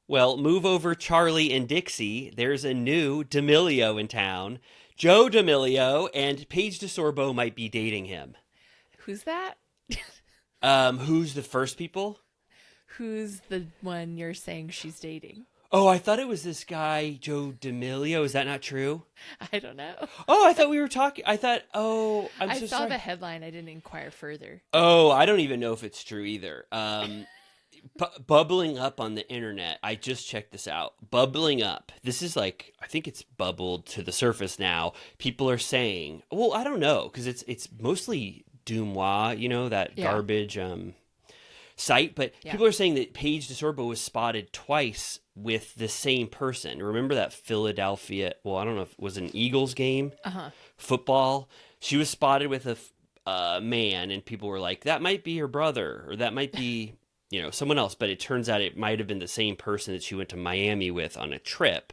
Well, move over Charlie and Dixie. There's a new D'Amelio in town. Joe D'Amelio and Paige DeSorbo might be dating him. Who's that? Who's the first people? Who's the one you're saying she's dating? Oh, I thought it was this guy, Joe D'Amelio. Is that not true? I don't know. Oh, I thought we were talking. I thought, oh, I'm I so saw sorry. the headline. I didn't inquire further. Oh, I don't even know if it's true either. Bubbling up on the internet. I just checked this out. Bubbling up. This is like, I think it's bubbled to the surface now. People are saying, well, I don't know, because it's mostly Dumois, that Yeah. garbage site. But Yeah. people are saying that Paige DeSorbo was spotted twice with the same person. Remember that Philadelphia? Well, I don't know if it was an Eagles game, football. She was spotted with a man, and people were like, that might be her brother, or that might be someone else. But it turns out it might have been the same person that she went to Miami with on a trip.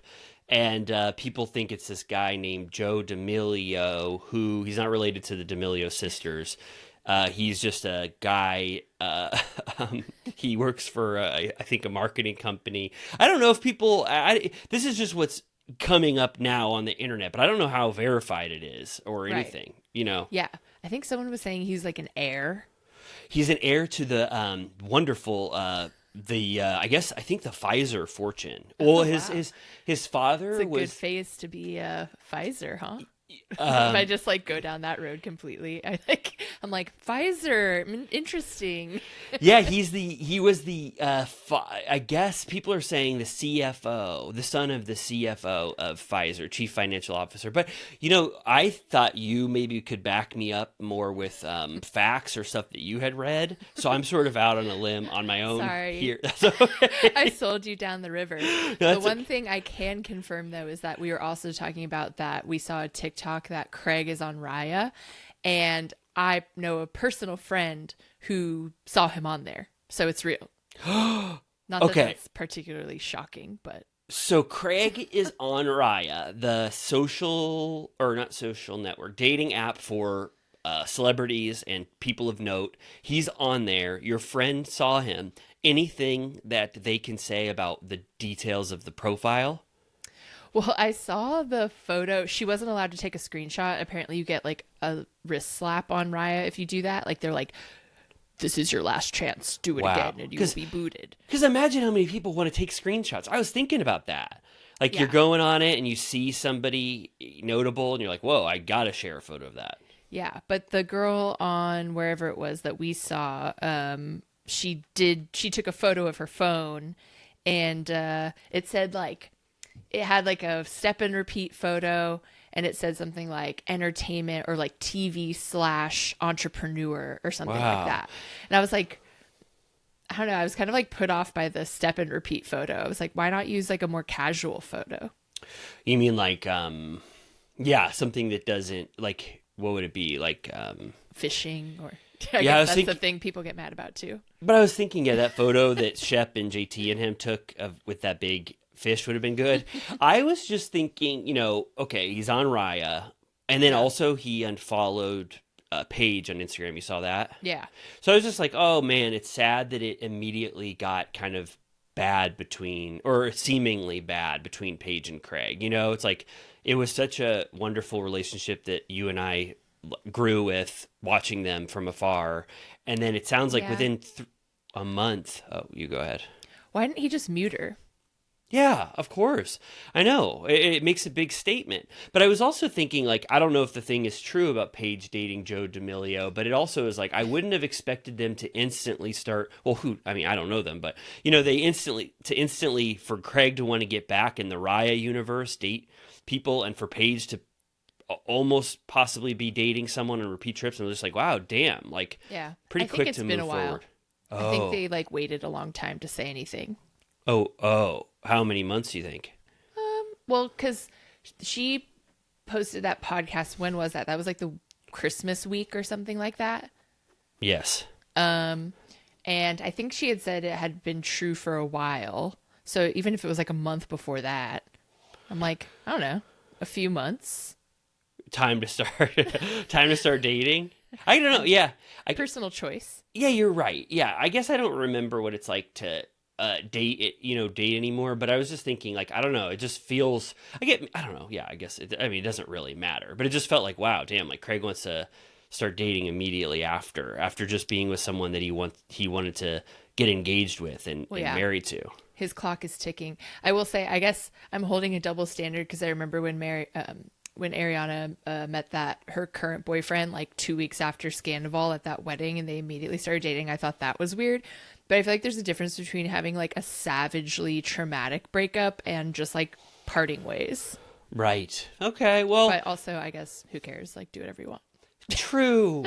And people think it's this guy named Joe D'Amelio, who he's not related to the D'Amelio sisters. He's just a guy. He works for, I think, a marketing company. I don't know if people. This is just what's coming up now on the internet, but I don't know how verified it is or Right. anything. Yeah. I think someone was saying he's like an heir. He's an heir to the wonderful. I think the Pfizer fortune. Well, Oh, his wow. his father It's a was. good phase to be Pfizer, huh? If I just like go down that road completely, I'm like Pfizer, interesting. Yeah, he was the I guess people are saying the CFO, the son of the CFO of Pfizer, chief financial officer. But I thought you maybe could back me up more with facts or stuff that you had read. So I'm sort of out on a limb on my own Sorry. here. That's okay. I sold you down the river. The That's one thing I can confirm though is that we were also talking about that we saw a TikTok that Craig is on Raya, and I know a personal friend who saw him on there, so it's real. Not that Okay. that's particularly shocking, but So Craig is on Raya, the social or not social network dating app for celebrities and people of note. He's on there. Your friend saw him. Anything that they can say about the details of the profile? well, I saw the photo. She wasn't allowed to take a screenshot. Apparently, you get like a wrist slap on Raya if you do that. Like they're like, "This is your last chance. Do it Wow. again, and you will be booted." Because imagine how many people want to take screenshots. I was thinking about that. Like you're Yeah. going on it and you see somebody notable and you're like, whoa, I got to share a photo of that. Yeah, but the girl on wherever it was that we saw, she took a photo of her phone, and it said like, it had like a step and repeat photo, and it said something like entertainment or like TV/entrepreneur or something Wow. like that. And I was like, I don't know, I was kind of like put off by the step and repeat photo. I was like, why not use like a more casual photo? You mean like, something that doesn't like, what would it be? Like, Fishing or Yeah, I I guess was that's the thinking- thing people get mad about too. but I was thinking, yeah, that photo that Shep and JT and him took with that big fish would have been good. I was just thinking, okay, he's on Raya. And then also he unfollowed Paige on Instagram. You saw that? Yeah. So I was just like, oh man, it's sad that it immediately got kind of bad or seemingly bad between Paige and Craig. It's like, it was such a wonderful relationship that you and I grew with watching them from afar. And then it sounds like Yeah. within a month. Oh, you go ahead. Why didn't he just mute her? Yeah, of course. I know. It makes a big statement. But I was also thinking, like, I don't know if the thing is true about Paige dating Joe D'Amelio, but it also is like, I wouldn't have expected them to instantly start. Well, I don't know them, but, they instantly, for Craig to want to get back in the Raya universe, date people, and for Paige to almost possibly be dating someone on repeat trips. And I was just like, wow, damn. Like, Yeah. pretty I think quick it's to been move a while. forward. I think they like waited a long time to say anything. Oh. How many months do you think? Well, because she posted that podcast. When was that? That was like the Christmas week or something like that. Yes. And I think she had said it had been true for a while. So even if it was like a month before that, I'm like, I don't know, a few months. Time to start dating. I don't know. Yeah. Personal choice. Yeah, you're right. Yeah. I guess I don't remember what it's like to date anymore. But I was just thinking, like, I don't know. It just feels. I don't know. Yeah, I guess. It doesn't really matter. But it just felt like, wow, damn. Like Craig wants to start dating immediately after just being with someone that he wanted to get engaged with and married to. His clock is ticking. I will say, I guess I'm holding a double standard because I remember when Ariana met her current boyfriend like 2 weeks after Scandival at that wedding, and they immediately started dating. I thought that was weird, but I feel like there's a difference between having like a savagely traumatic breakup and just like parting ways. Right. Okay. Well, but also, I guess who cares? Like, do whatever you want. True.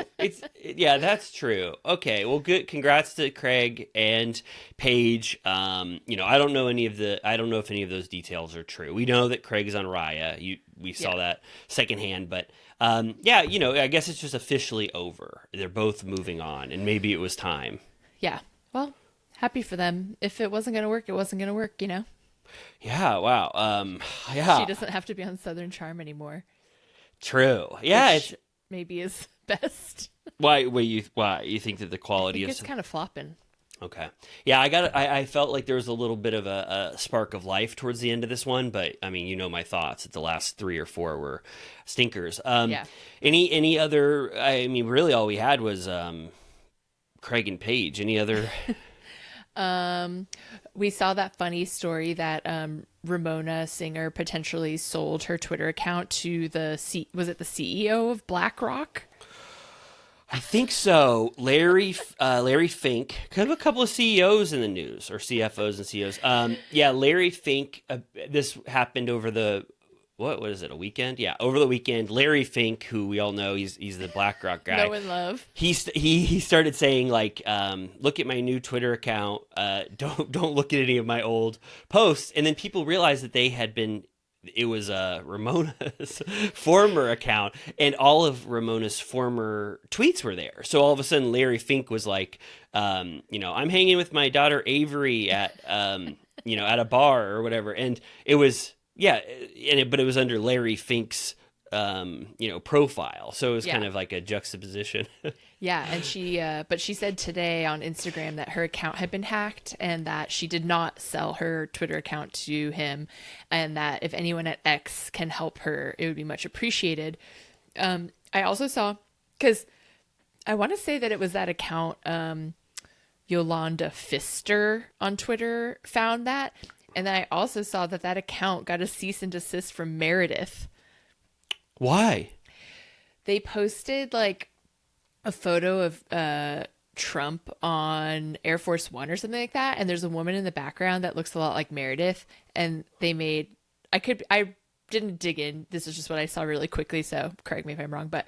Yeah, that's true. Okay, well, good. Congrats to Craig and Paige. I don't know if any of those details are true. We know that Craig's on Raya. We saw that secondhand, but I guess it's just officially over. They're both moving on, and maybe it was time. Yeah. Well, happy for them. If it wasn't going to work, it wasn't going to work. Yeah. Wow. Yeah. She doesn't have to be on Southern Charm anymore. True. Yeah. Maybe is best. Why you think that the quality it's kind of flopping. Okay. Yeah, I felt like there was a little bit of a spark of life towards the end of this one, but I mean, my thoughts that the last 3 or 4 were stinkers. Yeah. Any other, I mean, really all we had was Craig and Paige. Any other we saw that funny story that Ramona Singer potentially sold her Twitter account to was it the CEO of BlackRock? I think so. Larry Fink. Kind of a couple of CEOs in the news, or CFOs and CEOs. Larry Fink. This happened over the what is it? A weekend? Yeah, over the weekend. Larry Fink, who we all know, he's the BlackRock guy. Know and love. He started saying like, look at my new Twitter account. Don't look at any of my old posts. And then people realized that it was Ramona's former account, and all of Ramona's former tweets were there. So all of a sudden, Larry Fink was like, I'm hanging with my daughter Avery at at a bar or whatever, and it was. Yeah, but it was under Larry Fink's, profile, so it was kind of like a juxtaposition. Yeah, and she said today on Instagram that her account had been hacked and that she did not sell her Twitter account to him, and that if anyone at X can help her, it would be much appreciated. I also saw, because I want to say that it was that account, Yolanda Pfister on Twitter found that. And then I also saw that account got a cease and desist from Meredith. Why? They posted like a photo of Trump on Air Force One or something like that. And there's a woman in the background that looks a lot like Meredith. And they made, I didn't dig in. This is just what I saw really quickly. So correct me if I'm wrong, but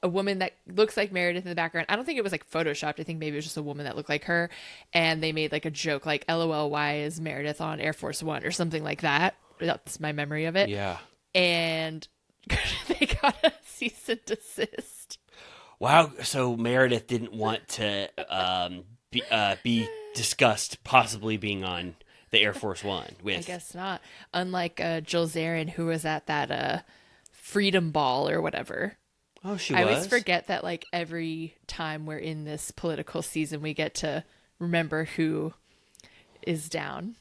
a woman that looks like Meredith in the background. I don't think it was like photoshopped. I think maybe it was just a woman that looked like her. And they made like a joke like, LOL, why is Meredith on Air Force One or something like that. That's my memory of it. Yeah. And they got a cease and desist. Wow. So Meredith didn't want to be discussed possibly being on the Air Force One with. I guess not. Unlike Jill Zarin, who was at that Freedom Ball or whatever. Oh, she was? I always forget that like every time we're in this political season, we get to remember who is down.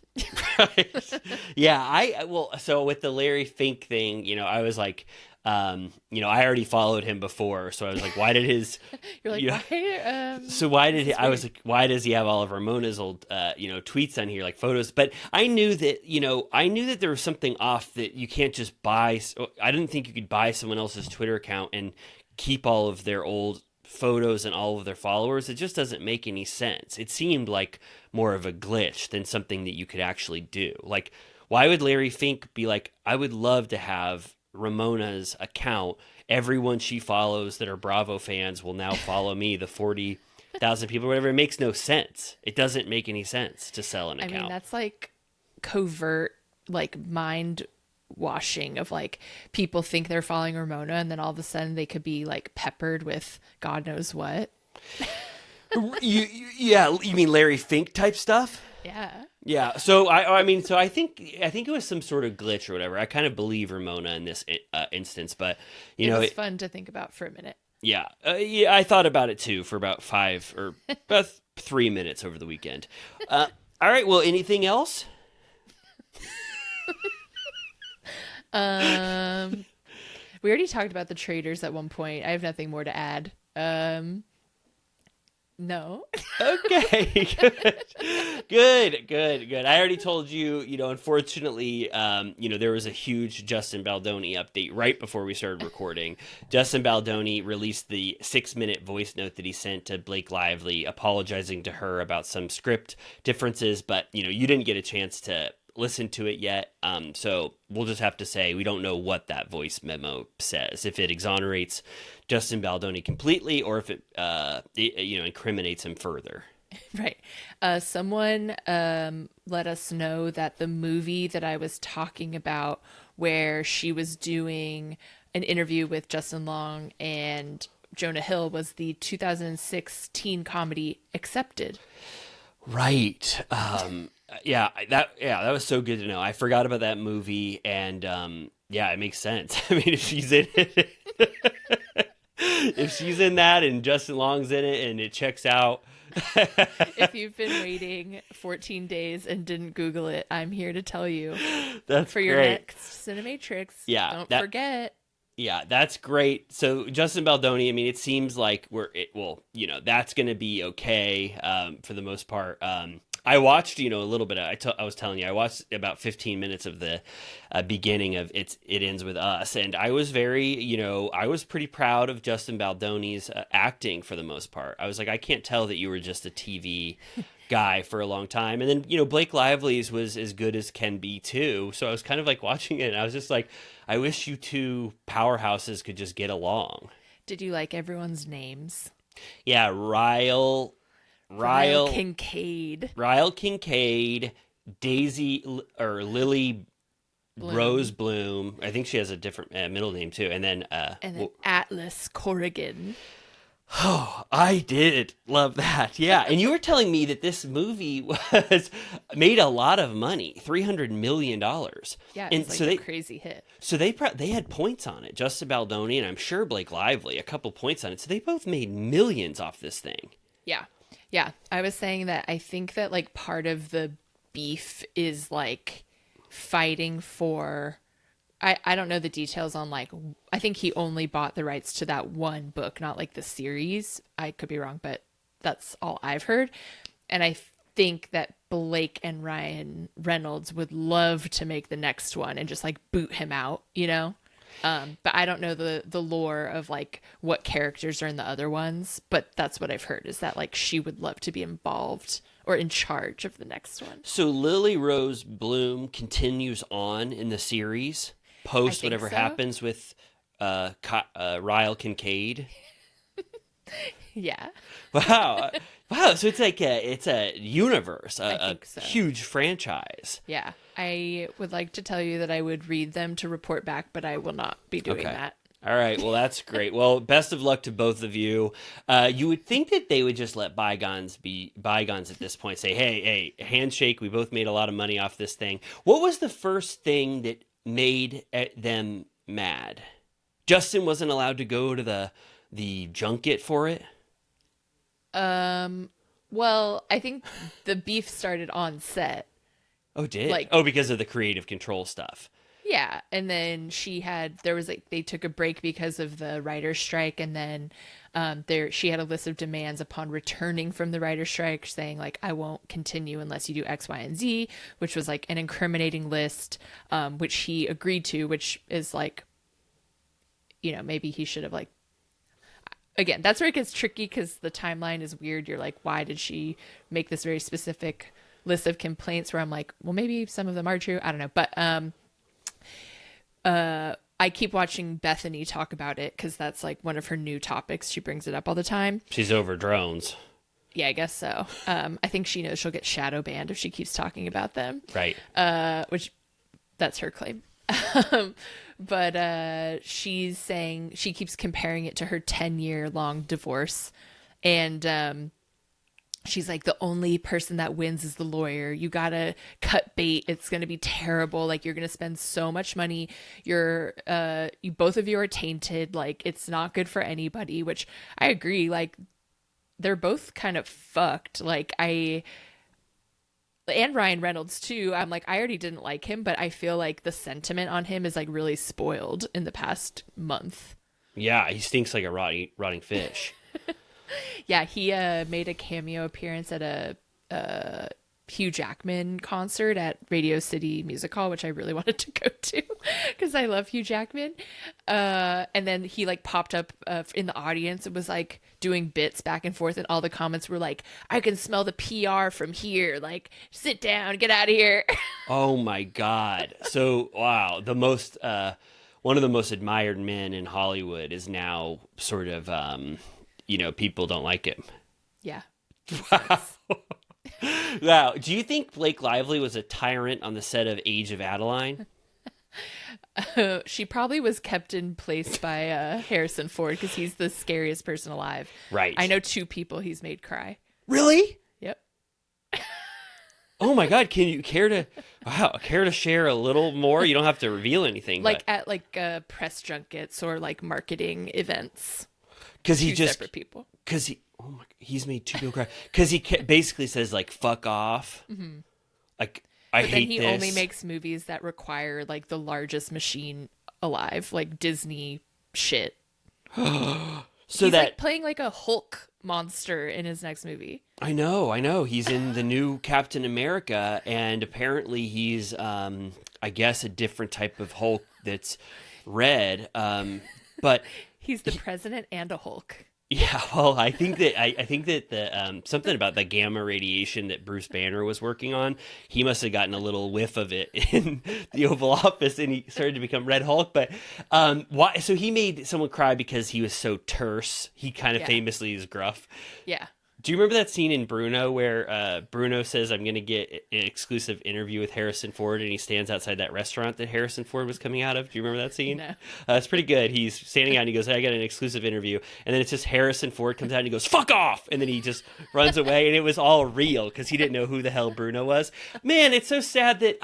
Right. Yeah. So with the Larry Fink thing, I was like, I already followed him before. So I was like, why did his, you're like, why? So why did he, I was like, why does he have all of Ramona's old, tweets on here, like photos? But I knew that there was something off, that you can't just buy. I didn't think you could buy someone else's Twitter account and keep all of their old photos and all of their followers. It just doesn't make any sense. It seemed like more of a glitch than something that you could actually do. Like, why would Larry Fink be like, I would love to have Ramona's account, everyone she follows that are Bravo fans will now follow me, the 40,000 people, whatever. It makes no sense. It doesn't make any sense to sell an account. I mean, that's like covert, like mind washing of like people think they're following Ramona and then all of a sudden they could be like peppered with God knows what. You mean Larry Fink type stuff? Yeah. So I think it was some sort of glitch or whatever. I kind of believe Ramona in this instance, but it was fun to think about for a minute. Yeah. I thought about it too for about 3 minutes over the weekend. All right. Well, anything else? We already talked about the traders at one point. I have nothing more to add. No. Okay. Good. I already told you, unfortunately, there was a huge Justin Baldoni update right before we started recording. Justin Baldoni released the 6-minute voice note that he sent to Blake Lively, apologizing to her about some script differences, but, you didn't get a chance to listen to it yet. So we'll just have to say we don't know what that voice memo says, if it exonerates Justin Baldoni completely or if it incriminates him further. Right. Someone let us know that the movie that I was talking about, where she was doing an interview with Justin Long and Jonah Hill, was the 2016 comedy Accepted. Right. That was so good to know. I forgot about that movie, and it makes sense. I mean, if she's in it, if she's in that, and Justin Long's in it, and it checks out. If you've been waiting 14 days and didn't Google it, I'm here to tell you. That's for your great. next Cinematrix. Yeah, don't forget. Yeah, that's great. So Justin Baldoni, I mean, it seems like that's going to be okay for the most part. I watched, a little bit. I was telling you, I watched about 15 minutes of the beginning of It Ends With Us, and I was I was pretty proud of Justin Baldoni's acting for the most part. I was like, I can't tell that you were just a TV guy for a long time. And then, Blake Lively's was as good as can be too. So I was kind of like watching it, and I was just like, I wish you two powerhouses could just get along. Did you like everyone's names? Yeah, Ryle Kincaid, Daisy or Lily Bloom. Rose Bloom. I think she has a different middle name too. And then Atlas Corrigan. Oh, I did love that. Yeah, and you were telling me that this movie made a lot of money, $300 million. Yeah, it's a crazy hit. So they had points on it. Justin Baldoni and I'm sure Blake Lively, a couple points on it. So they both made millions off this thing. Yeah. Yeah, I was saying that I think that part of the beef is fighting for, I don't know the details on I think he only bought the rights to that one book, not the series. I could be wrong, but that's all I've heard. And I think that Blake and Ryan Reynolds would love to make the next one and just boot him out, But I don't know the lore of what characters are in the other ones, but that's what I've heard is that she would love to be involved or in charge of the next one. So Lily Rose Bloom continues on in the series post whatever happens with Ryle Kincaid. Yeah. Wow. So it's it's a universe, a huge franchise. Yeah. I would like to tell you that I would read them to report back, but I will not be doing that. All right. Well, that's great. Well, best of luck to both of you. You would think that they would just let bygones be bygones at this point. Say, hey, handshake. We both made a lot of money off this thing. What was the first thing that made them mad? Justin wasn't allowed to go to the junket for it. Well, I think the beef started on set. Oh, did? Because of the creative control stuff. Yeah, and then they took a break because of the writer's strike, and then she had a list of demands upon returning from the writer's strike, saying I won't continue unless you do X, Y, and Z, which was an incriminating list, which he agreed to, which is maybe he should have again, that's where it gets tricky because the timeline is weird. You're why did she make this very specific list of complaints? Where I'm well, maybe some of them are true. I don't know, but I keep watching Bethany talk about it because that's one of her new topics. She brings it up all the time. She's over drones. Yeah, I guess so. I think she knows she'll get shadow banned if she keeps talking about them. Right. Which that's her claim. But she's saying she keeps comparing it to her 10-year-long divorce. And she's the only person that wins is the lawyer. You got to cut bait. It's going to be terrible. You're going to spend so much money. You both of you are tainted. It's not good for anybody, which I agree. They're both kind of fucked. and Ryan Reynolds too. I'm like, I already didn't like him, but I feel like the sentiment on him is like really spoiled in the past month. Yeah, he stinks like a rotting fish. Yeah, he made a cameo appearance at a Hugh Jackman concert at Radio City Music Hall, which I really wanted to go to because I love Hugh Jackman. And then he like popped up in the audience and was like doing bits back and forth, and all the comments were like, I can smell the PR from here. Like, sit down, get out of here. Oh my God. So, wow. The most, one of the most admired men in Hollywood is now sort of, people don't like him. Yeah. Wow. Wow. Do you think Blake Lively was a tyrant on the set of Age of Adeline? She probably was kept in place by Harrison Ford because he's the scariest person alive. Right. I know 2 people he's made cry. Really? Yep. Oh my God. Can you care to share a little more? You don't have to reveal anything. Like at press junkets or like marketing events. Because he just separate people. Because he's made 2 people cry. Because he basically says like "fuck off." Mm-hmm. Like I hate this. But then he only makes movies that require like the largest machine alive, like Disney shit. So he's that like playing like a Hulk monster in his next movie. I know. He's in the new Captain America, and apparently he's, I guess, a different type of Hulk that's red. But he's the president and a Hulk. Yeah, well, I think that the something about the gamma radiation that Bruce Banner was working on, he must have gotten a little whiff of it in the Oval Office, and he started to become Red Hulk. But why? So he made someone cry because he was so terse. He kind of famously is gruff. Yeah. Do you remember that scene in Bruno where Bruno says, I'm going to get an exclusive interview with Harrison Ford, and he stands outside that restaurant that Harrison Ford was coming out of? Do you remember that scene? No. It's pretty good. He's standing out and he goes, I got an exclusive interview. And then it's just Harrison Ford comes out and he goes, fuck off! And then he just runs away, and it was all real because he didn't know who the hell Bruno was. Man, it's so sad that...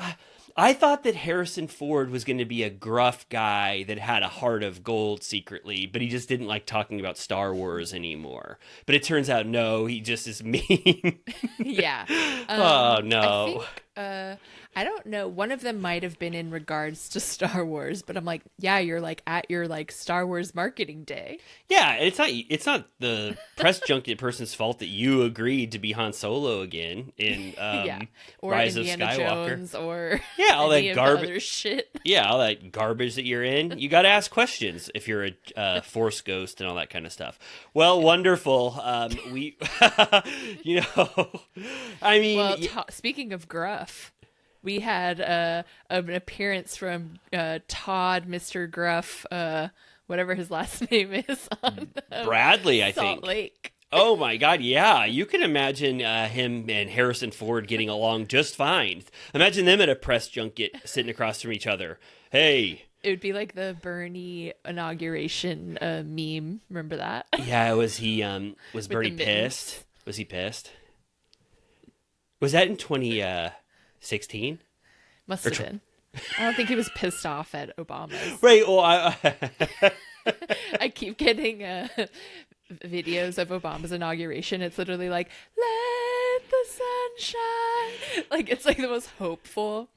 I thought that Harrison Ford was going to be a gruff guy that had a heart of gold secretly, but he just didn't like talking about Star Wars anymore. But it turns out, no, he just is mean. Yeah. Oh, no. I don't know. One of them might have been in regards to Star Wars, but I'm like, yeah, you're like at your like Star Wars marketing day. Yeah, it's not the press junket person's fault that you agreed to be Han Solo again in or Rise Indiana of Skywalker. Jones or all that garbage shit. Yeah, all that garbage that you're in. You got to ask questions if you're a Force ghost and all that kind of stuff. Well, wonderful. We, I mean, well, speaking of gruff. We had an appearance from Todd, Mr. Gruff, whatever his last name is, on Bradley, I Salt think. Lake. Oh my God, yeah. You can imagine him and Harrison Ford getting along just fine. Imagine them at a press junket sitting across from each other. Hey. It would be like the Bernie inauguration meme. Remember that? Yeah, was Bernie pissed? Was he pissed? Was that in 2016? Must have been. I don't think he was pissed off at Obama's. Right. Well, I keep getting videos of Obama's inauguration. It's literally like, let the sun shine. Like, it's like the most hopeful,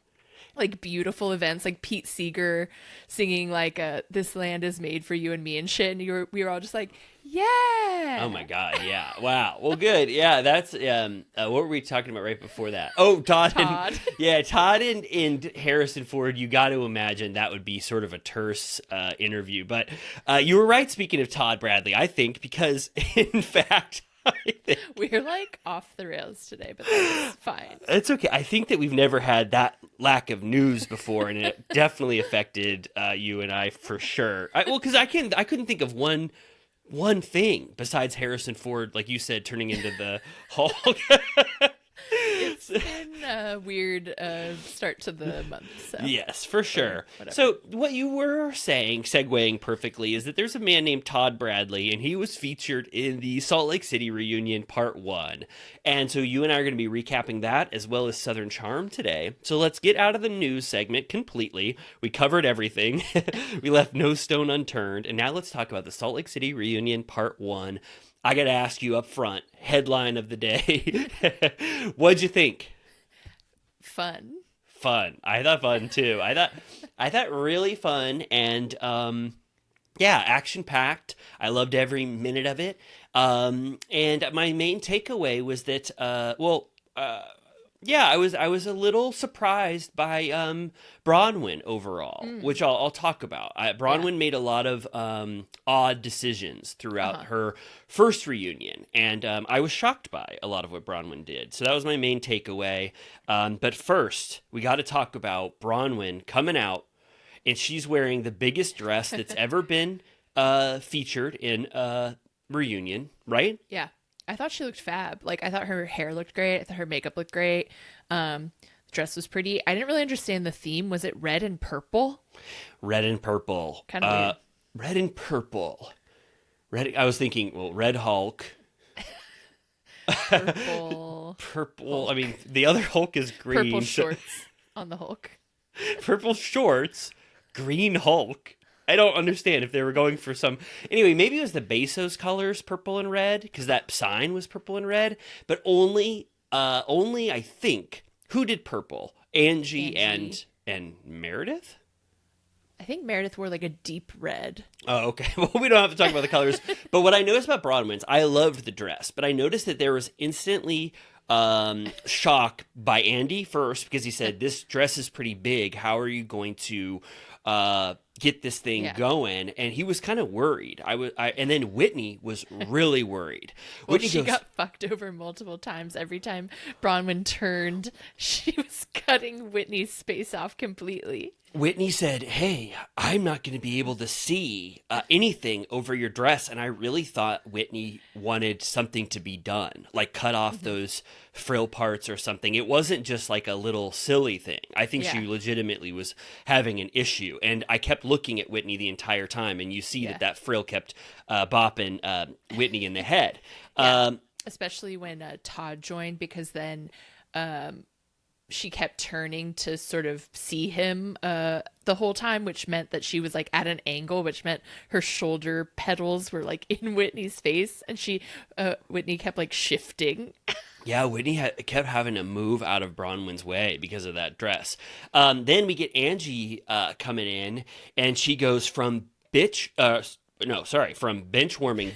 like beautiful events, like Pete Seeger singing like "This Land Is Made for You and Me" and shit, and we were all just like, yeah. Oh my God, yeah. Wow. Well, good. Yeah, that's what were we talking about right before that? Oh, Todd. Todd and Harrison Ford. You got to imagine that would be sort of a terse interview. But you were right. Speaking of Todd Bradley, I think because in fact. We're like off the rails today, but that's fine. It's okay. I think that we've never had that lack of news before, and it definitely affected you and I for sure. Because I couldn't think of one thing besides Harrison Ford, like you said, turning into the Hulk. It's been a weird start to the month. So. Yes, for sure. So what you were saying, segueing perfectly, is that there's a man named Todd Bradley, and he was featured in the Salt Lake City reunion part 1. And so you and I are going to be recapping that as well as Southern Charm today. So let's get out of the news segment completely. We covered everything. We left no stone unturned. And now let's talk about the Salt Lake City reunion part 1. I got to ask you up front, headline of the day. What'd you think? fun. Fun. I thought fun too. I thought really fun and yeah, action packed. I loved every minute of it. And my main takeaway was that yeah, I was a little surprised by Bronwyn overall, which I'll talk about. Bronwyn made a lot of odd decisions throughout her first reunion, and I was shocked by a lot of what Bronwyn did. So that was my main takeaway. But first, we got to talk about Bronwyn coming out, and she's wearing the biggest dress that's ever been featured in a reunion, right? Yeah. I thought she looked fab. Like, I thought her hair looked great. I thought her makeup looked great. The dress was pretty. I didn't really understand the theme. Was it red and purple? Red and purple. Kind of weird. Red and purple. Red. I was thinking, well, Red Hulk. Purple. Purple. Hulk. I mean, the other Hulk is green. Purple shorts on the Hulk. Purple shorts, green Hulk. I don't understand if they were going for some... Anyway, maybe it was the Bezos colors, purple and red, because that sign was purple and red. But only I think, who did purple? Angie. and Meredith? I think Meredith wore like a deep red. Oh, okay. Well, we don't have to talk about the colors. But what I noticed about Bronwyn's, I loved the dress. But I noticed that there was instantly shock by Andy first, because he said, this dress is pretty big. How are you going to... get this thing going, and he was kind of worried. And then Whitney was really worried. Well, she got fucked over multiple times. Every time Bronwyn turned, she was cutting Whitney's space off completely. Whitney said, hey, I'm not going to be able to see anything over your dress. And I really thought Whitney wanted something to be done, like cut off those frill parts or something. It wasn't just like a little silly thing. I think she legitimately was having an issue. And I kept looking at Whitney the entire time. And you see that frill kept bopping Whitney in the head. Especially when Todd joined, because then... she kept turning to sort of see him the whole time, which meant that she was like at an angle, which meant her shoulder pedals were like in Whitney's face, and Whitney kept like shifting. Yeah, Whitney kept having to move out of Bronwyn's way because of that dress. Then we get Angie coming in, and she goes from bench warming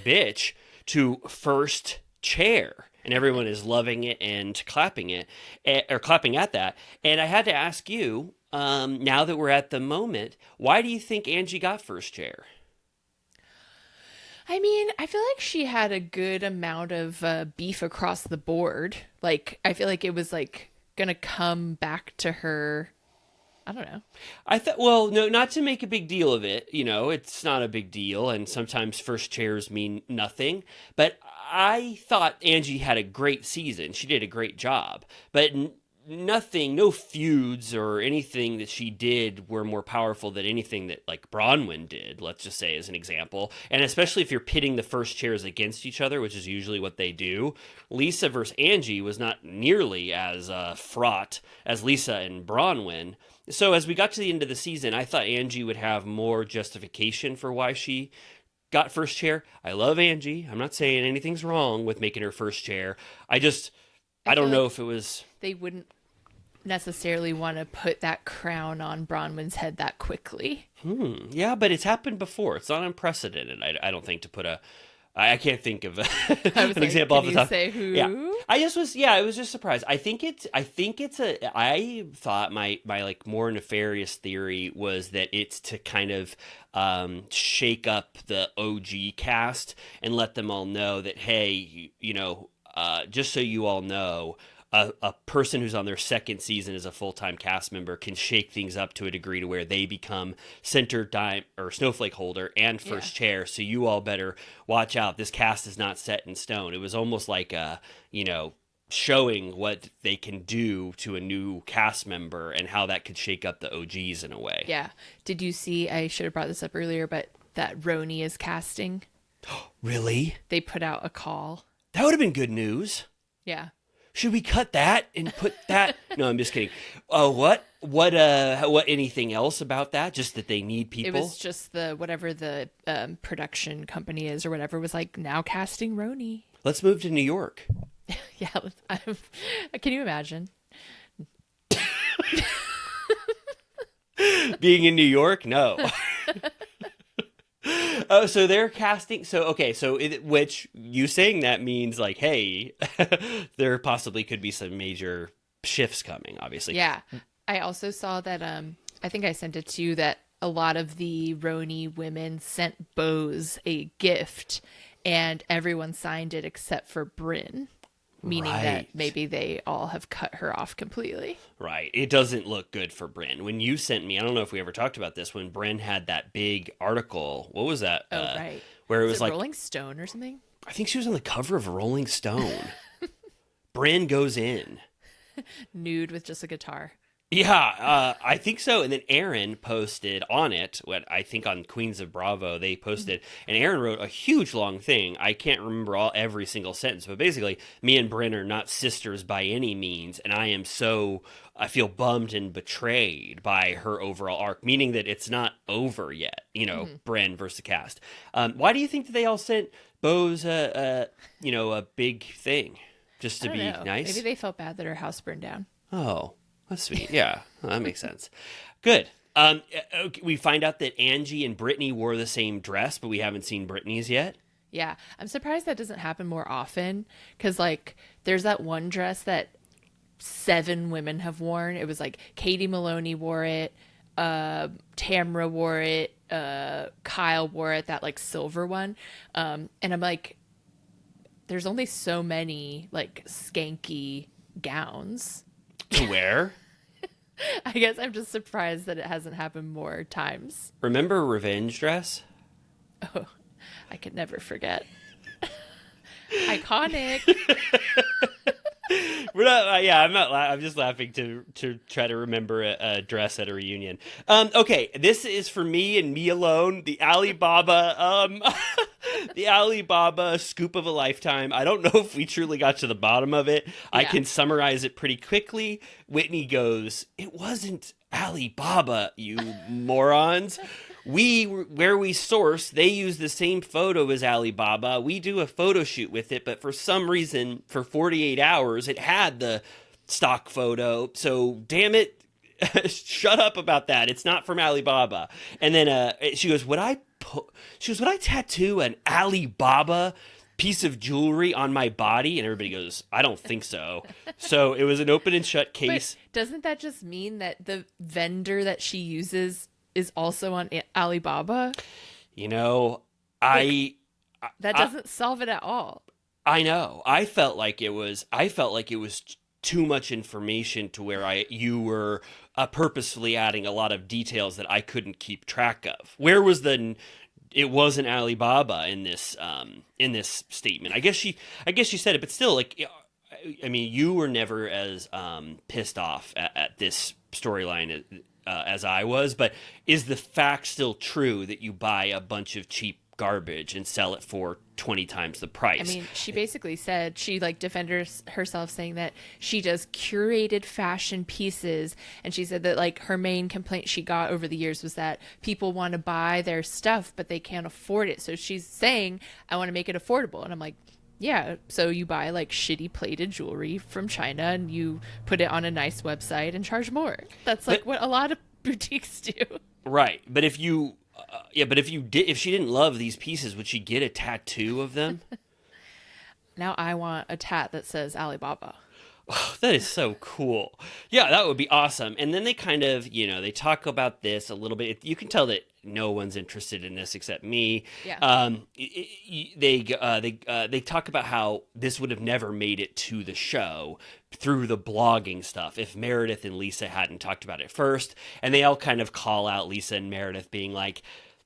bitch to first chair. And everyone is loving it and clapping at that. And I had to ask you, now that we're at the moment, why do you think Angie got first chair? I mean, I feel like she had a good amount of beef across the board. Like, I feel like it was like gonna come back to her. I don't know. I thought, well, no, not to make a big deal of it. You know, it's not a big deal, and sometimes first chairs mean nothing. But I thought Angie had a great season. She did a great job. But no feuds or anything that she did were more powerful than anything that, like, Bronwyn did, let's just say, as an example. And especially if you're pitting the first chairs against each other, which is usually what they do. Lisa versus Angie was not nearly as fraught as Lisa and Bronwyn. So as we got to the end of the season, I thought Angie would have more justification for why she got first chair. I love Angie. I'm not saying anything's wrong with making her first chair. I don't know if it was... They wouldn't necessarily want to put that crown on Bronwyn's head that quickly. Yeah, but it's happened before. It's not unprecedented, I don't think, to put a... I can't think of an example off the top. Say who? Yeah, I was just surprised. I thought my like more nefarious theory was that it's to kind of shake up the OG cast and let them all know that, hey, just so you all know, a person who's on their second season as a full-time cast member can shake things up to a degree to where they become center, dime, or snowflake holder and first chair. So you all better watch out. This cast is not set in stone. It was almost like showing what they can do to a new cast member and how that could shake up the OGs in a way. Yeah. Did you see, I should have brought this up earlier, but that RHONY is casting? Really? They put out a call. That would have been good news. Yeah. Should we cut that and put that? No, I'm just kidding. What anything else about that? Just that they need people? It was just whatever the production company is or whatever was like, now casting RHONY. Let's move to New York. Yeah. Can you imagine? Being in New York? No. Oh, so they're casting. So, okay. So, which you saying that means like, hey, there possibly could be some major shifts coming, obviously. Yeah. I also saw that, I think I sent it to you that a lot of the Roni women sent Bose a gift and everyone signed it except for Brynn. Meaning that maybe they all have cut her off completely. Right. It doesn't look good for Brynn. When you sent me, I don't know if we ever talked about this, when Brynn had that big article, what was that? Oh, right. Where it was like Rolling Stone or something? I think she was on the cover of Rolling Stone. Brynn goes in. Nude with just a guitar. Yeah, I think so. And then Aaron posted on it, what I think on Queens of Bravo, they posted, and Aaron wrote a huge long thing. I can't remember every single sentence, but basically, me and Brynn are not sisters by any means, and I feel bummed and betrayed by her overall arc, meaning that it's not over yet, Brynn versus the cast. Why do you think that they all sent Bose a big thing? Just to be nice? Maybe they felt bad that her house burned down. Oh. That's sweet. Yeah, that makes sense. Good. We find out that Angie and Brittany wore the same dress, but we haven't seen Brittany's yet. Yeah, I'm surprised that doesn't happen more often because, like, there's that one dress that 7 women have worn. It was like Katie Maloney wore it, Tamra wore it, Kyle wore it, that like silver one. And I'm like, there's only so many like skanky gowns to wear. I guess I'm just surprised that it hasn't happened more times. Remember Revenge Dress? Oh, I could never forget. Iconic. I'm not. I'm just laughing to try to remember a dress at a reunion. Okay, this is for me and me alone. The Alibaba, the Alibaba scoop of a lifetime. I don't know if we truly got to the bottom of it. Yeah. I can summarize it pretty quickly. Whitney goes, "It wasn't Alibaba, you morons." Where we source, they use the same photo as Alibaba. We do a photo shoot with it, but for some reason, for 48 hours, it had the stock photo. So, damn it, shut up about that. It's not from Alibaba. And then she goes, would I tattoo an Alibaba piece of jewelry on my body? And everybody goes, I don't think so. So it was an open and shut case. But doesn't that just mean that the vendor that she uses is also on Alibaba? That doesn't solve it at all. I know. I felt like it was too much information to where you were purposefully adding a lot of details that I couldn't keep track of. Where was it wasn't Alibaba in this statement. I guess she said it, but still, like, I mean, you were never as pissed off at this storyline as I was, but is the fact still true that you buy a bunch of cheap garbage and sell it for 20 times the price? I mean, she basically said, she like defended herself saying that she does curated fashion pieces, and she said that like her main complaint she got over the years was that people want to buy their stuff but they can't afford it. So she's saying, I want to make it affordable. And I'm like, yeah, so you buy like shitty plated jewelry from China and you put it on a nice website and charge more. That's like what a lot of boutiques do. Right. But if she didn't love these pieces, would she get a tattoo of them? Now I want a tat that says Alibaba. Oh, that is so cool. Yeah, that would be awesome. And then they kind of, they talk about this a little bit. You can tell that no one's interested in this except me. Yeah. They talk about how this would have never made it to the show through the blogging stuff if Meredith and Lisa hadn't talked about it first. And they all kind of call out Lisa and Meredith being like,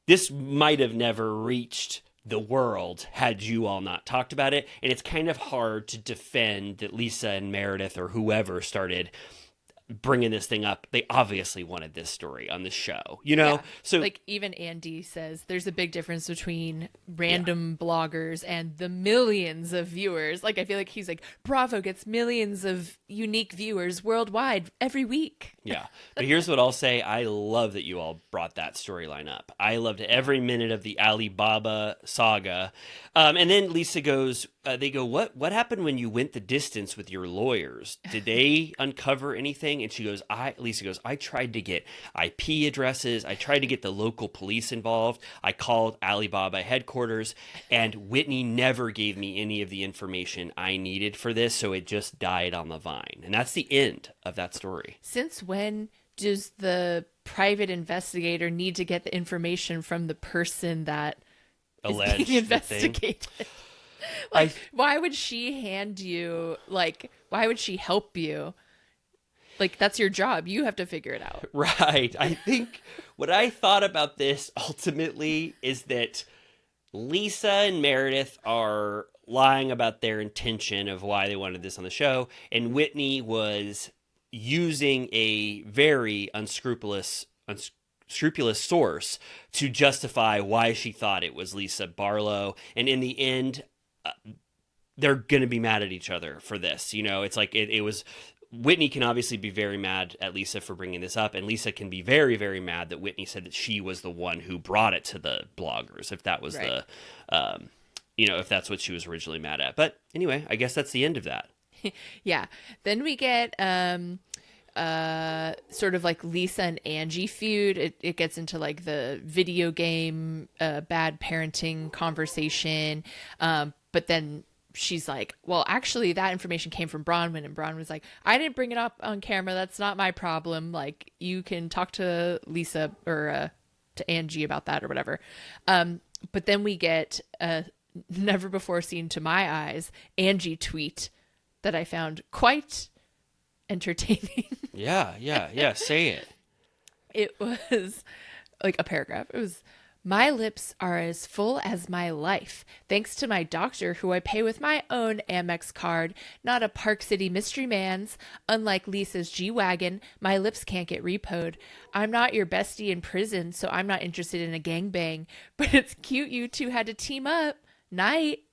this might have never reached the world had you all not talked about it. And it's kind of hard to defend that Lisa and Meredith or whoever started bringing this thing up. They obviously wanted this story on the show, Yeah. So like even Andy says there's a big difference between random bloggers and the millions of viewers. Like I feel like he's like, Bravo gets millions of unique viewers worldwide every week. Yeah. But here's what I'll say. I love that you all brought that storyline up. I loved every minute of the Alibaba saga. And then Lisa goes, they go, what happened when you went the distance with your lawyers? Did they uncover anything? And she goes, Lisa goes, I tried to get IP addresses. I tried to get the local police involved. I called Alibaba headquarters, and Whitney never gave me any of the information I needed for this. So it just died on the vine. And that's the end of that story. Since when does the private investigator need to get the information from the person that Alleged is being investigated? Like, why would she why would she help you? Like, that's your job. You have to figure it out. Right. I think what I thought about this ultimately is that Lisa and Meredith are lying about their intention of why they wanted this on the show, and Whitney was using a very unscrupulous source to justify why she thought it was Lisa Barlow. And in the end, they're going to be mad at each other for this. You know, it's like it was. Whitney can obviously be very mad at Lisa for bringing this up, and Lisa can be very, very mad that Whitney said that she was the one who brought it to the bloggers, if that was right. if that's what she was originally mad at. But anyway, I guess that's the end of that. Yeah. Then we get sort of like Lisa and Angie feud. It gets into like the video game bad parenting conversation, but then she's like, well, actually that information came from Bronwyn, and Bronwyn was like, I didn't bring it up on camera, that's not my problem, like you can talk to Lisa or to Angie about that or whatever. But then we get a never before seen to my eyes Angie tweet that I found quite entertaining. Yeah, say it. It was like a paragraph. It was, my lips are as full as my life, thanks to my doctor who I pay with my own Amex card, not a Park City mystery man's. Unlike Lisa's G-Wagon, my lips can't get repoed. I'm not your bestie in prison, so I'm not interested in a gangbang, but it's cute you two had to team up. Night.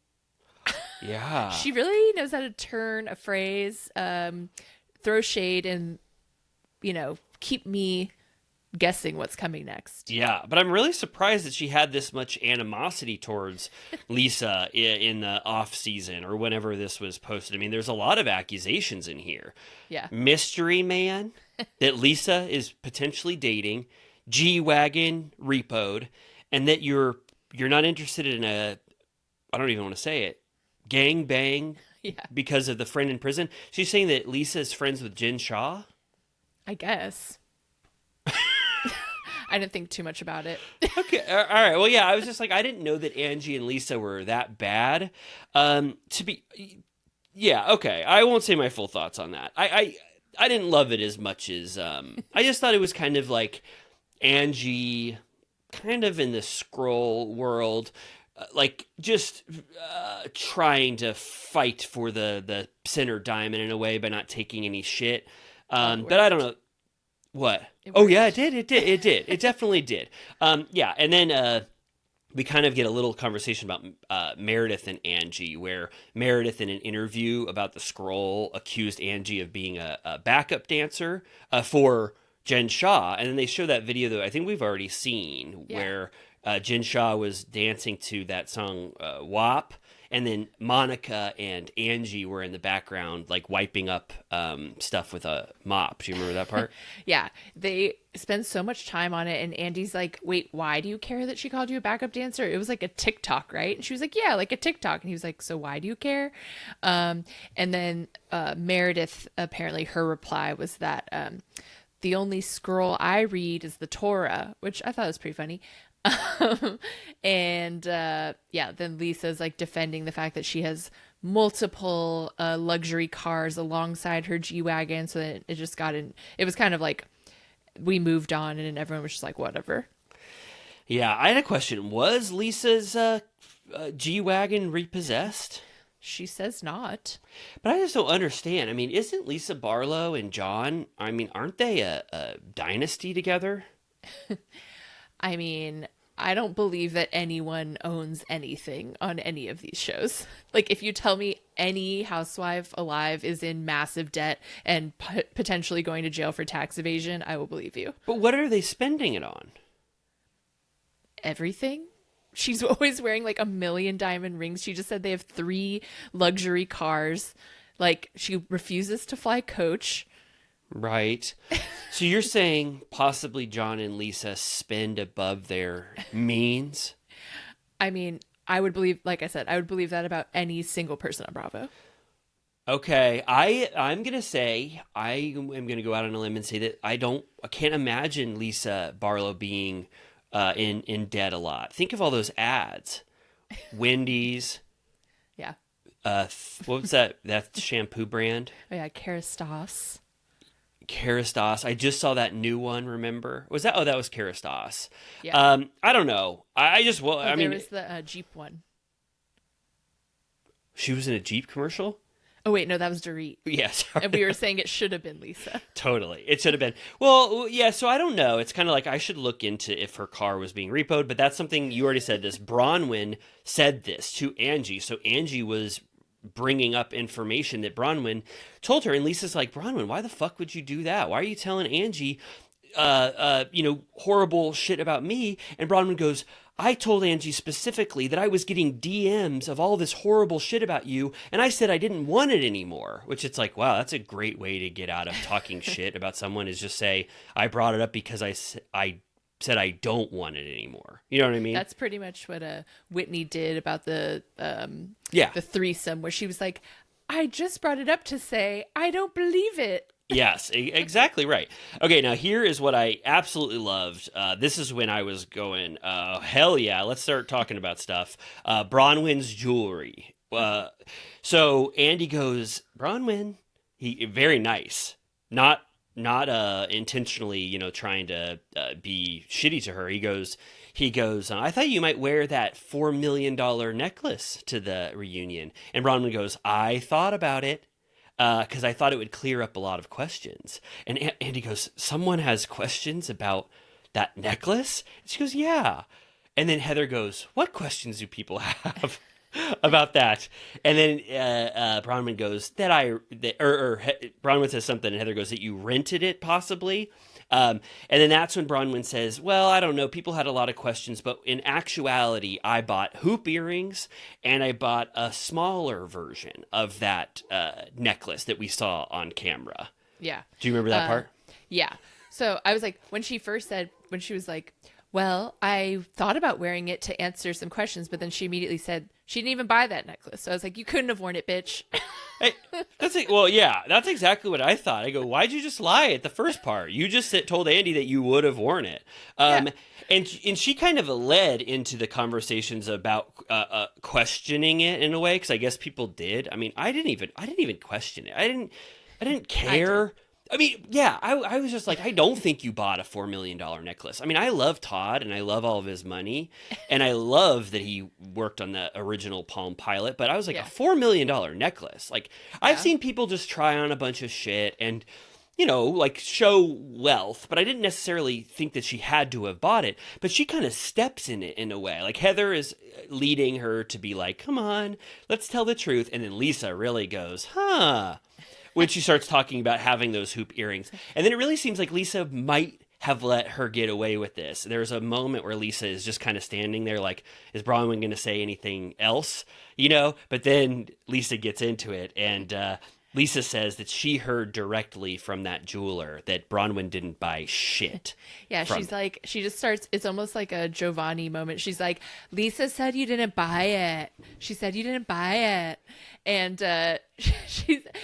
Yeah. She really knows how to turn a phrase, throw shade, and, keep me guessing what's coming next. Yeah, but I'm really surprised that she had this much animosity towards Lisa in the off season or whenever this was posted. I mean, there's a lot of accusations in here. Yeah. Mystery man that Lisa is potentially dating, G-Wagon repoed, and that you're not interested in I don't even want to say it, gang bang because of the friend in prison. She's saying that Lisa is friends with Jen Shaw? I guess. I didn't think too much about it. Okay, all right. Well, yeah, I was just like, I didn't know that Angie and Lisa were that bad. Okay. I won't say my full thoughts on that. I didn't love it as much as I just thought it was kind of like Angie, kind of in the scroll world, just trying to fight for the center diamond in a way by not taking any shit. But I don't know. What? Oh, yeah, it did. It definitely did. And then we kind of get a little conversation about Meredith and Angie, where Meredith, in an interview about the scroll, accused Angie of being a backup dancer for Jen Shaw. And then they show that video that I think we've already seen, where Jen Shaw was dancing to that song WAP. And then Monica and Angie were in the background, like wiping up stuff with a mop. Do you remember that part? Yeah, they spend so much time on it. And Andy's like, wait, why do you care that she called you a backup dancer? It was like a TikTok, right? And she was like, yeah, like a TikTok. And he was like, so why do you care? And then Meredith, apparently her reply was that the only scroll I read is the Torah, which I thought was pretty funny. Then Lisa's like defending the fact that she has multiple luxury cars alongside her G-Wagon, so that it just it was kind of like we moved on and everyone was just like, whatever. Yeah, I had a question. Was Lisa's G-Wagon repossessed? She says not. But I just don't understand. I mean, isn't Lisa Barlow and John, aren't they a dynasty together? I mean, I don't believe that anyone owns anything on any of these shows. Like, if you tell me any housewife alive is in massive debt and potentially going to jail for tax evasion, I will believe you. But what are they spending it on? Everything she's always wearing like 1,000,000 diamond rings. She just said they have 3 luxury cars. Like, she refuses to fly coach. Right. So you're saying possibly John and Lisa spend above their means? I mean, I would believe, like I said, I would believe that about any single person on Bravo. Okay, I'm gonna say I am gonna go out on a limb and say that I can't imagine Lisa Barlow being in debt a lot. Think of all those ads, Wendy's. Yeah. What was that shampoo brand? Oh yeah, Kerastase. Kerastase. I just saw that new one. Remember? Was that? Oh, that was Kerastase. Yeah. I don't know. I just I mean, there was the Jeep one. She was in a Jeep commercial. Oh, wait, no, that was Dorit. Yes. And we were saying it should have been Lisa. Totally. It should have been. Well, yeah, so I don't know. It's kind of like I should look into if her car was being repoed, but that's something you already said this. Bronwyn said this to Angie. So Angie was bringing up information that Bronwyn told her. And Lisa's like, Bronwyn, why the fuck would you do that? Why are you telling Angie, horrible shit about me? And Bronwyn goes, I told Angie specifically that I was getting DMs of all this horrible shit about you, and I said I didn't want it anymore, which it's like, wow, that's a great way to get out of talking shit about someone is just say, I brought it up because I said I don't want it anymore. You know what I mean? That's pretty much what Whitney did about the threesome, where she was like, I just brought it up to say I don't believe it. Yes, exactly right. Okay, now here is what I absolutely loved. This is when I was going, hell yeah, let's start talking about stuff. Bronwyn's jewelry. So Andy goes, Bronwyn, he very nice, not intentionally, trying to be shitty to her. He goes, I thought you might wear that $4 million necklace to the reunion. And Bronwyn goes, I thought about it. Because I thought it would clear up a lot of questions. And Andy goes, someone has questions about that necklace? And she goes, yeah. And then Heather goes, what questions do people have about that? And then Bronwyn goes, Bronwyn says something, and Heather goes, that you rented it possibly? And then that's when Bronwyn says, well, I don't know. People had a lot of questions, but in actuality, I bought hoop earrings and I bought a smaller version of that necklace that we saw on camera. Yeah. Do you remember that part? Yeah. So I was like, when she was like, well, I thought about wearing it to answer some questions, but then she immediately said she didn't even buy that necklace. So I was like, you couldn't have worn it, bitch. Hey, that's exactly what I thought. I go, why'd you just lie at the first part? You just told Andy that you would have worn it. And she kind of led into the conversations about questioning it in a way, because I guess people did. I mean, I didn't even question it. I didn't care. I mean, yeah, I was just like, I don't think you bought a $4 million necklace. I mean, I love Todd and I love all of his money and I love that he worked on the original Palm Pilot, but I was like, a $4 million necklace. Like, I've seen people just try on a bunch of shit and, like show wealth, but I didn't necessarily think that she had to have bought it, but she kind of steps in it in a way. Like, Heather is leading her to be like, come on, let's tell the truth. And then Lisa really goes, when she starts talking about having those hoop earrings. And then it really seems like Lisa might have let her get away with this. There's a moment where Lisa is just kind of standing there like, is Bronwyn going to say anything else? But then Lisa gets into it, and Lisa says that she heard directly from that jeweler that Bronwyn didn't buy shit. Yeah, she's like, she just starts, it's almost like a Giovanni moment. She's like, Lisa said you didn't buy it. She said you didn't buy it. And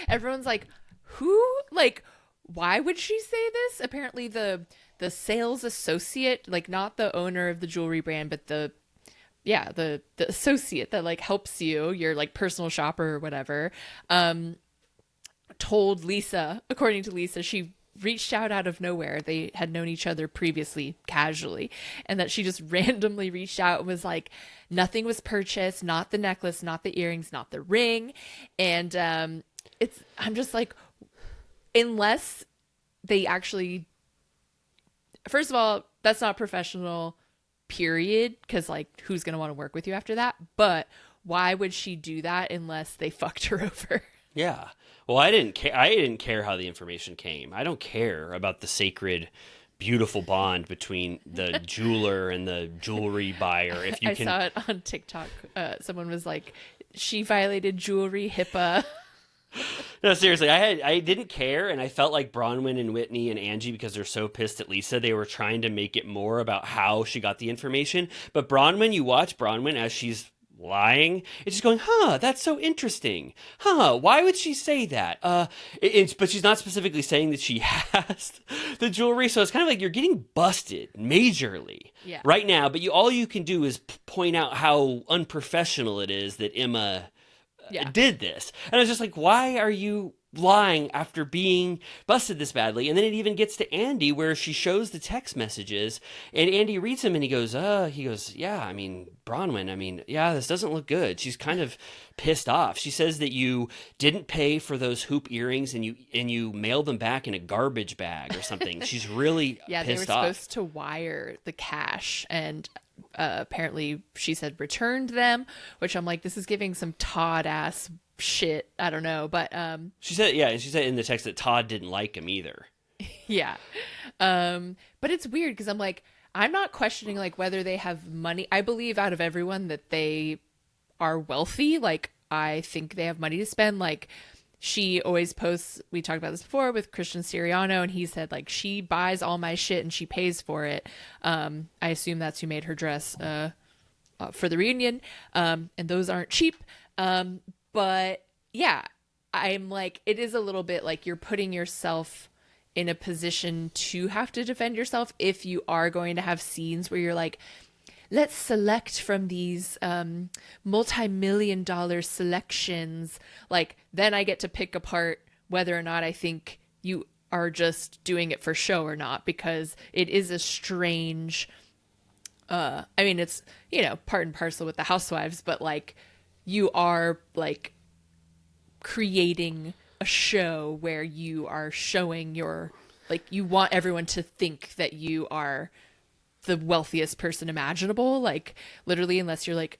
everyone's like, who? Like, why would she say this? Apparently the sales associate, like not the owner of the jewelry brand, but the associate that like helps you, your like personal shopper or whatever, told Lisa, according to Lisa, she reached out of nowhere. They had known each other previously casually, and that she just randomly reached out and was like, nothing was purchased, not the necklace, not the earrings, not the ring. And I'm just like, unless they actually, first of all, that's not professional, period, because like, who's going to want to work with you after that? But why would she do that unless they fucked her over? Yeah. Well, I didn't care how the information came. I don't care about the sacred beautiful bond between the jeweler and the jewelry buyer. If you I saw it on TikTok. Someone was like, she violated jewelry HIPAA. No, seriously, I didn't care, and I felt like Bronwyn and Whitney and Angie, because they're so pissed at Lisa, they were trying to make it more about how she got the information. But Bronwyn, you watch Bronwyn as she's lying, it's just going, that's so interesting. Why would she say that? But she's not specifically saying that she has the jewelry, so it's kind of like you're getting busted majorly right now, but all you can do is point out how unprofessional it is that Emma did this. And I was just like, why are you lying after being busted this badly? And then it even gets to Andy, where she shows the text messages, and Andy reads them, and he goes, yeah, I mean, Bronwyn, this doesn't look good. She's kind of pissed off. She says that you didn't pay for those hoop earrings, and you mailed them back in a garbage bag or something. She's really pissed off. They were supposed to wire the cash, and apparently she said returned them, which I'm like, this is giving some Todd ass shit. I don't know, but she said in the text that Todd didn't like him either. Yeah. But it's weird because I'm like, I'm not questioning like whether they have money. I believe out of everyone that they are wealthy. Like, I think they have money to spend. Like, she always posts, we talked about this before with Christian Siriano, and he said like, she buys all my shit and she pays for it. I assume that's who made her dress for the reunion. And those aren't cheap. But yeah, I'm like, it is a little bit like you're putting yourself in a position to have to defend yourself if you are going to have scenes where you're like, let's select from these multi-million-dollar selections. Like, then I get to pick apart whether or not I think you are just doing it for show or not, because it is a strange, it's, part and parcel with the Housewives, but like, you are like creating a show where you are showing you want everyone to think that you are the wealthiest person imaginable. Like, literally, unless you're like,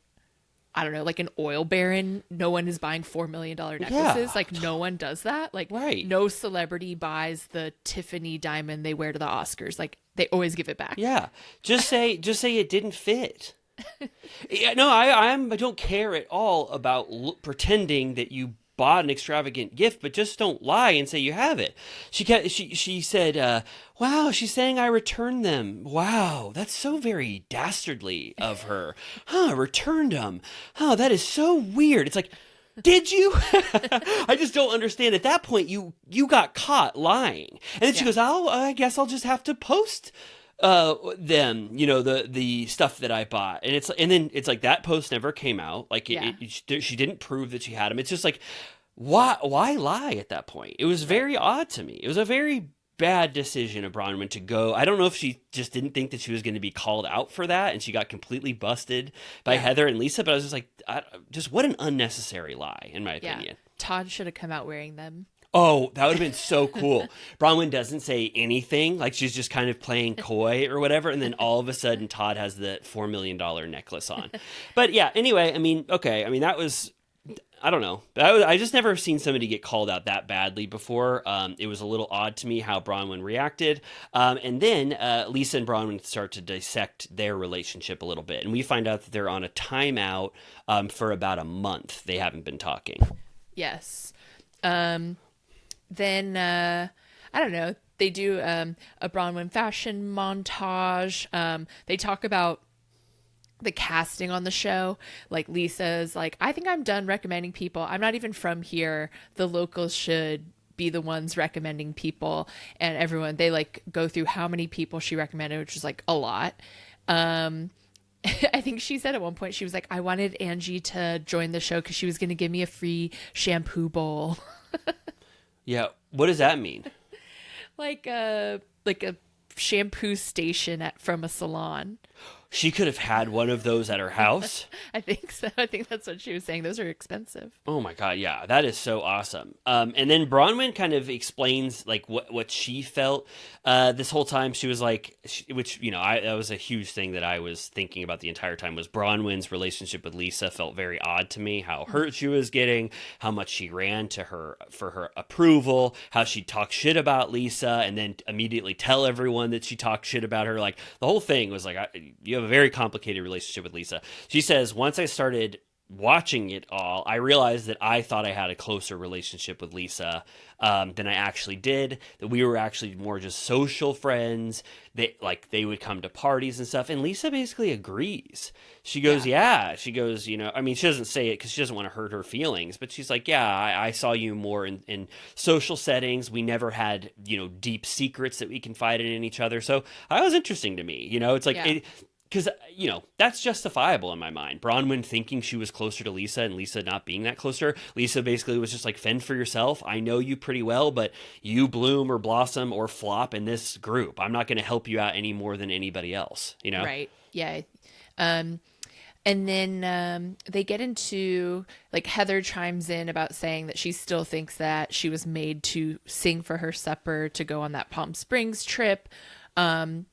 I don't know, like an oil baron, no one is buying $4 million necklaces. Yeah. Like, no one does that. Like, right. No celebrity buys the Tiffany diamond they wear to the Oscars. Like, they always give it back. Yeah. Just say it didn't fit. Yeah, no, I don't care at all about pretending that you bought an extravagant gift, but just don't lie and say you have it. She said, wow, she's saying I returned them. Wow, that's so very dastardly of her. Returned them. That is so weird. It's like, did you? I just don't understand. At that point, you got caught lying. And then she goes, I guess I'll just have to post them, the stuff that I bought. And then it's like that post never came out. Like, she didn't prove that she had them. It's just like, why lie at that point? It was very odd to me. It was a very bad decision of Bronwyn to go. I don't know if she just didn't think that she was going to be called out for that, and she got completely busted by Heather and Lisa, but I was just like, just what an unnecessary lie, in my opinion. Todd should have come out wearing them. Oh, that would have been so cool. Bronwyn doesn't say anything, like she's just kind of playing coy or whatever, and then all of a sudden Todd has the $4 million necklace on. But yeah, anyway, that was, I don't know. I just never seen somebody get called out that badly before. It was a little odd to me how Bronwyn reacted. And then Lisa and Bronwyn start to dissect their relationship a little bit, and we find out that they're on a timeout for about a month. They haven't been talking. Yes. Then, I don't know, they do a Bronwyn fashion montage. They talk about the casting on the show. Like, Lisa's like, I think I'm done recommending people. I'm not even from here. The locals should be the ones recommending people. And everyone, they like go through how many people she recommended, which was like a lot. I think she said at one point, she was like, I wanted Angie to join the show because she was going to give me a free shampoo bowl. Yeah, what does that mean? like a shampoo station from a salon. she could have had one of those at her house. I think so. I think that's what she was saying. Those are expensive. Oh my God, yeah, that is so awesome. And then Bronwyn kind of explains like what she felt this whole time. She was like, which that was a huge thing that I was thinking about the entire time, was Bronwyn's relationship with Lisa felt very odd to me. How hurt she was getting, how much she ran to her for her approval, how she talked shit about Lisa, and then immediately tell everyone that she talked shit about her. Like the whole thing was like, you have a very complicated relationship with Lisa. She says, once I started watching it all, I realized that I thought I had a closer relationship with Lisa than I actually did, that we were actually more just social friends. They would come to parties and stuff, and Lisa basically agrees. She goes, yeah. She goes, she doesn't say it because she doesn't want to hurt her feelings, but she's like, yeah, I saw you more in social settings. We never had, deep secrets that we confided in each other. So that was interesting to me. It's like, because, that's justifiable in my mind. Bronwyn thinking she was closer to Lisa and Lisa not being that closer. Lisa basically was just like, fend for yourself. I know you pretty well, but you bloom or blossom or flop in this group. I'm not going to help you out any more than anybody else, Right. Yeah. And then they get into, like, Heather chimes in about saying that she still thinks that she was made to sing for her supper to go on that Palm Springs trip. And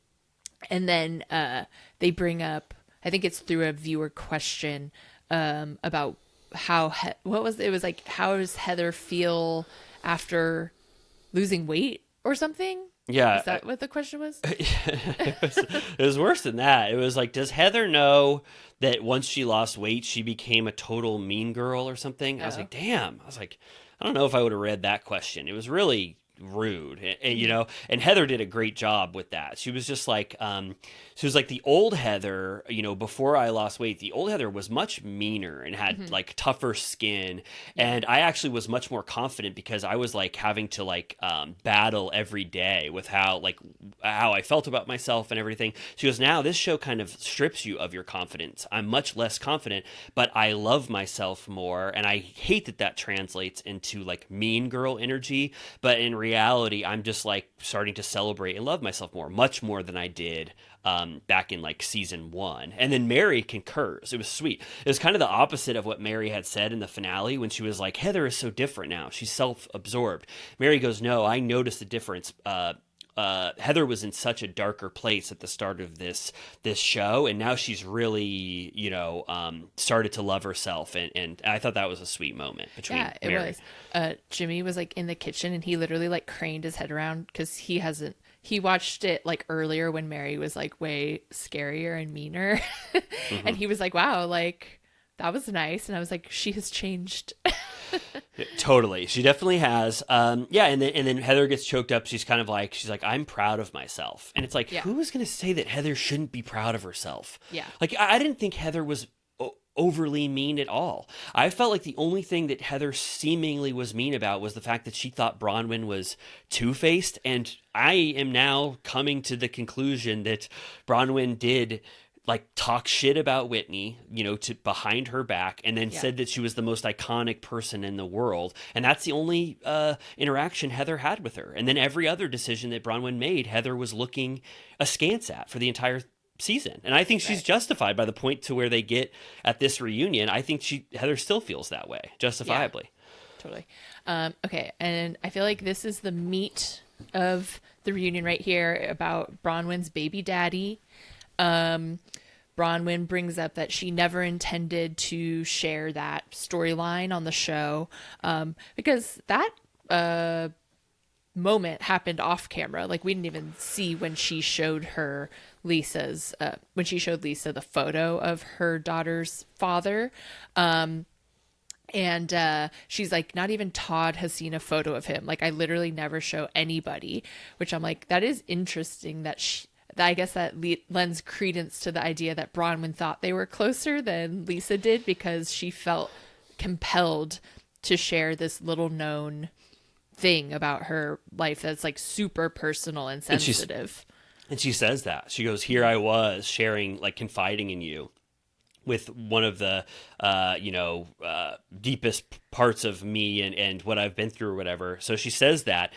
then they bring up, I think it's through a viewer question, about how, it was like, how does Heather feel after losing weight or something? Yeah. Is that what the question was? It was worse than that. It was like, does Heather know that once she lost weight, she became a total mean girl or something? I was like, damn. I was like, I don't know if I would have read that question. It was really rude, and Heather did a great job with that. She was just like, she was like the old Heather, before I lost weight. The old Heather was much meaner and had like tougher skin, and I actually was much more confident because I was like having to like battle every day with how I felt about myself and everything. She goes, now this show kind of strips you of your confidence. I'm much less confident, but I love myself more, and I hate that translates into like mean girl energy, but in reality, I'm just like starting to celebrate and love myself more, much more than I did back in like season 1. And then Mary concurs. It was sweet. It was kind of the opposite of what Mary had said in the finale when she was like, Heather is so different now. She's self-absorbed. Mary goes, no, I noticed the difference. Heather was in such a darker place at the start of this show, and now she's really, started to love herself, and I thought that was a sweet moment between Mary. It was. Jimmy was like in the kitchen, and he literally like craned his head around because he watched it like earlier when Mary was like way scarier and meaner, and he was like, wow, like that was nice, and I was like, she has changed. Totally. She definitely has. And then Heather gets choked up. She's like, I'm proud of myself. And it's like, who was going to say that Heather shouldn't be proud of herself? Yeah. Like, I didn't think Heather was overly mean at all. I felt like the only thing that Heather seemingly was mean about was the fact that she thought Bronwyn was two-faced. And I am now coming to the conclusion that Bronwyn did like talk shit about Whitney, to behind her back, and then said that she was the most iconic person in the world. And that's the only interaction Heather had with her. And then every other decision that Bronwyn made, Heather was looking askance at for the entire season. And I think she's justified by the point to where they get at this reunion. I think Heather still feels that way, justifiably. Yeah, totally. Okay. And I feel like this is the meat of the reunion right here about Bronwyn's baby daddy. Bronwyn brings up that she never intended to share that storyline on the show, because that moment happened off camera. Like, we didn't even see when she showed Lisa the photo of her daughter's father. And she's like, not even Todd has seen a photo of him. Like, I literally never show anybody, which I'm like, that is interesting that I guess that lends credence to the idea that Bronwyn thought they were closer than Lisa did, because she felt compelled to share this little known thing about her life that's like super personal and sensitive. And she says that. She goes, here I was sharing, like confiding in you with one of the, deepest parts of me and what I've been through or whatever. So she says that.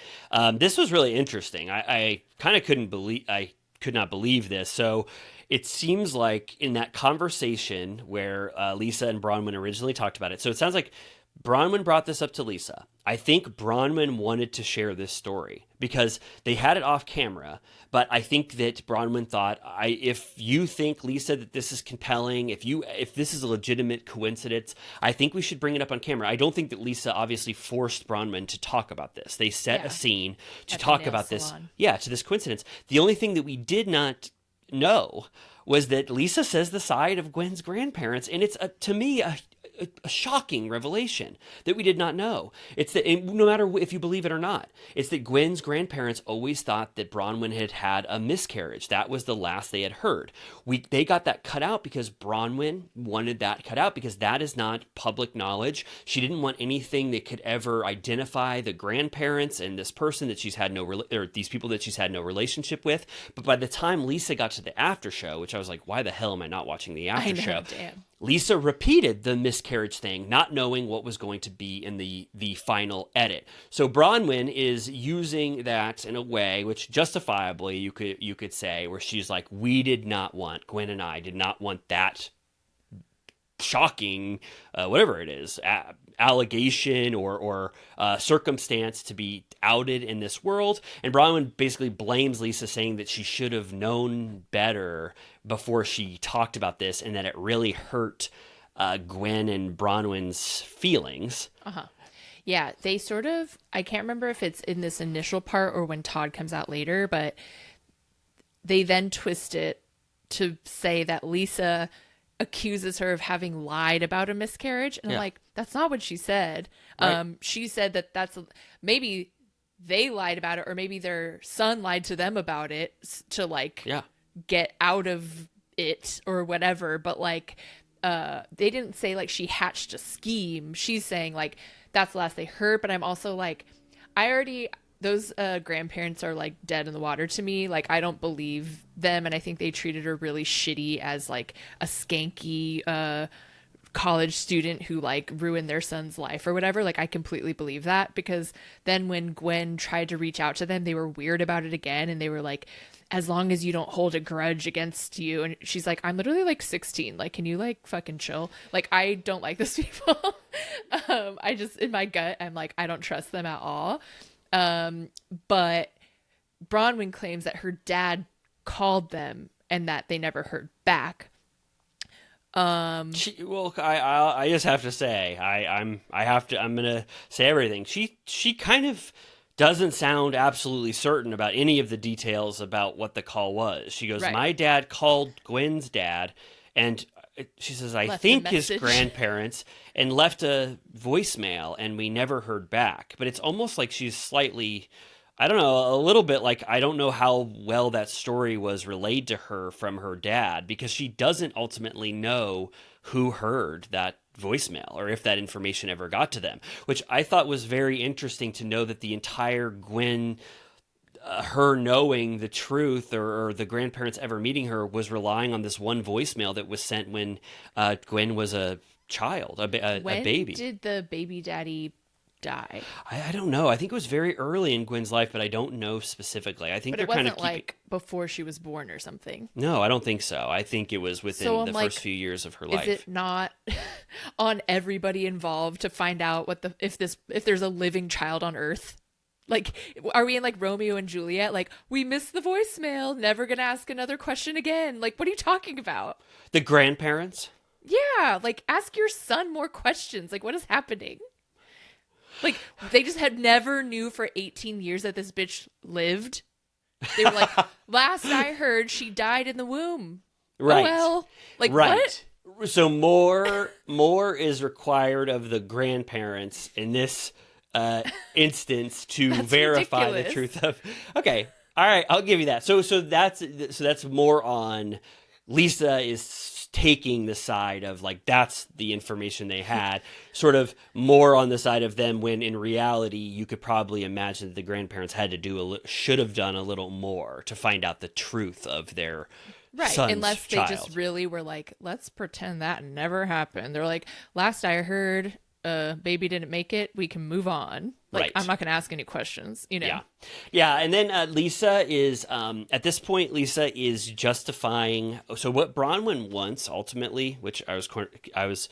This was really interesting. I kind of could not believe this. So it seems like in that conversation where Lisa and Bronwyn originally talked about it. So it sounds like Bronwyn brought this up to Lisa. I think Bronwyn wanted to share this story because they had it off camera, but I think that Bronwyn thought, if you think, Lisa, that this is compelling, if this is a legitimate coincidence, I think we should bring it up on camera. I don't think that Lisa obviously forced Bronwyn to talk about this. They set a scene to talk about this. Yeah, to this coincidence. The only thing that we did not know was that Lisa says the side of Gwen's grandparents, and it's to me a shocking revelation that we did not know. It's that, no matter if you believe it or not, it's that Gwen's grandparents always thought that Bronwyn had had a miscarriage. That was the last they had heard. They got that cut out because Bronwyn wanted that cut out because that is not public knowledge. She didn't want anything that could ever identify the grandparents and this person that she's had or these people that she's had no relationship with. But by the time Lisa got to the after show, which I was like, why the hell am I not watching the after show? Damn. Lisa repeated the miscarriage thing, not knowing what was going to be in the final edit. So Bronwyn is using that in a way which justifiably you could say, where she's like, Gwen and I did not want that shocking, whatever it is, allegation or circumstance to be outed in this world. And Bronwyn basically blames Lisa, saying that she should have known better before she talked about this, and that it really hurt Gwen and Bronwyn's feelings. Yeah, they sort of, I can't remember if it's in this initial part or when Todd comes out later, but they then twist it to say that Lisa accuses her of having lied about a miscarriage. And I'm like, that's not what she said. Right. She said that maybe they lied about it, or maybe their son lied to them about it to get out of it or whatever. But they didn't say she hatched a scheme. She's saying that's the last they heard. But I'm also those grandparents are dead in the water to me. I don't believe them, and I think they treated her really shitty as a skanky college student who ruined their son's life or whatever. I completely believe that, because then when Gwen tried to reach out to them, they were weird about it again, and they were as long as you don't hold a grudge against you. And she's like, I'm literally 16. Can you fucking chill? I don't like those people. I just, in my gut, I'm I don't trust them at all. But Bronwyn claims that her dad called them and that they never heard back. I just have to say, I'm gonna say everything. She kind of doesn't sound absolutely certain about any of the details about what the call was. She goes, right. My dad called Gwen's dad, and she says, I think his grandparents, and left a voicemail, and we never heard back. But it's almost like she's slightly, I don't know, a little bit I don't know how well that story was relayed to her from her dad, because she doesn't ultimately know who heard that voicemail or if that information ever got to them, which I thought was very interesting to know that the entire Gwen, her knowing the truth or the grandparents ever meeting her was relying on this one voicemail that was sent when Gwen was a child, a baby. When did the baby daddy die? I don't know. I think it was very early in Gwen's life, but I don't know specifically. I think they're kind of before she was born or something. No, I don't think so. I think it was within the first few years of her life. Is it not on everybody involved to find out if there's a living child on Earth? Are we in Romeo and Juliet? We missed the voicemail, never gonna ask another question again. What are you talking about? The grandparents? Yeah, ask your son more questions. What is happening? They just had never knew for 18 years that this bitch lived. They were last I heard, she died in the womb. Right. Oh, well. Right. What? So more is required of the grandparents in this instance to verify ridiculous. The truth of. Okay. All right. I'll give you that. So that's more on Lisa is taking the side of that's the information they had, sort of more on the side of them, when in reality you could probably imagine that the grandparents had to should have done a little more to find out the truth of their son's unless child. They just really were let's pretend that never happened. They're last I heard, baby didn't make it, we can move on. Like, Right. I'm not going to ask any questions, you know? Yeah. Yeah. And then Lisa is, at this point, Lisa is justifying. So what Bronwyn wants ultimately, which I was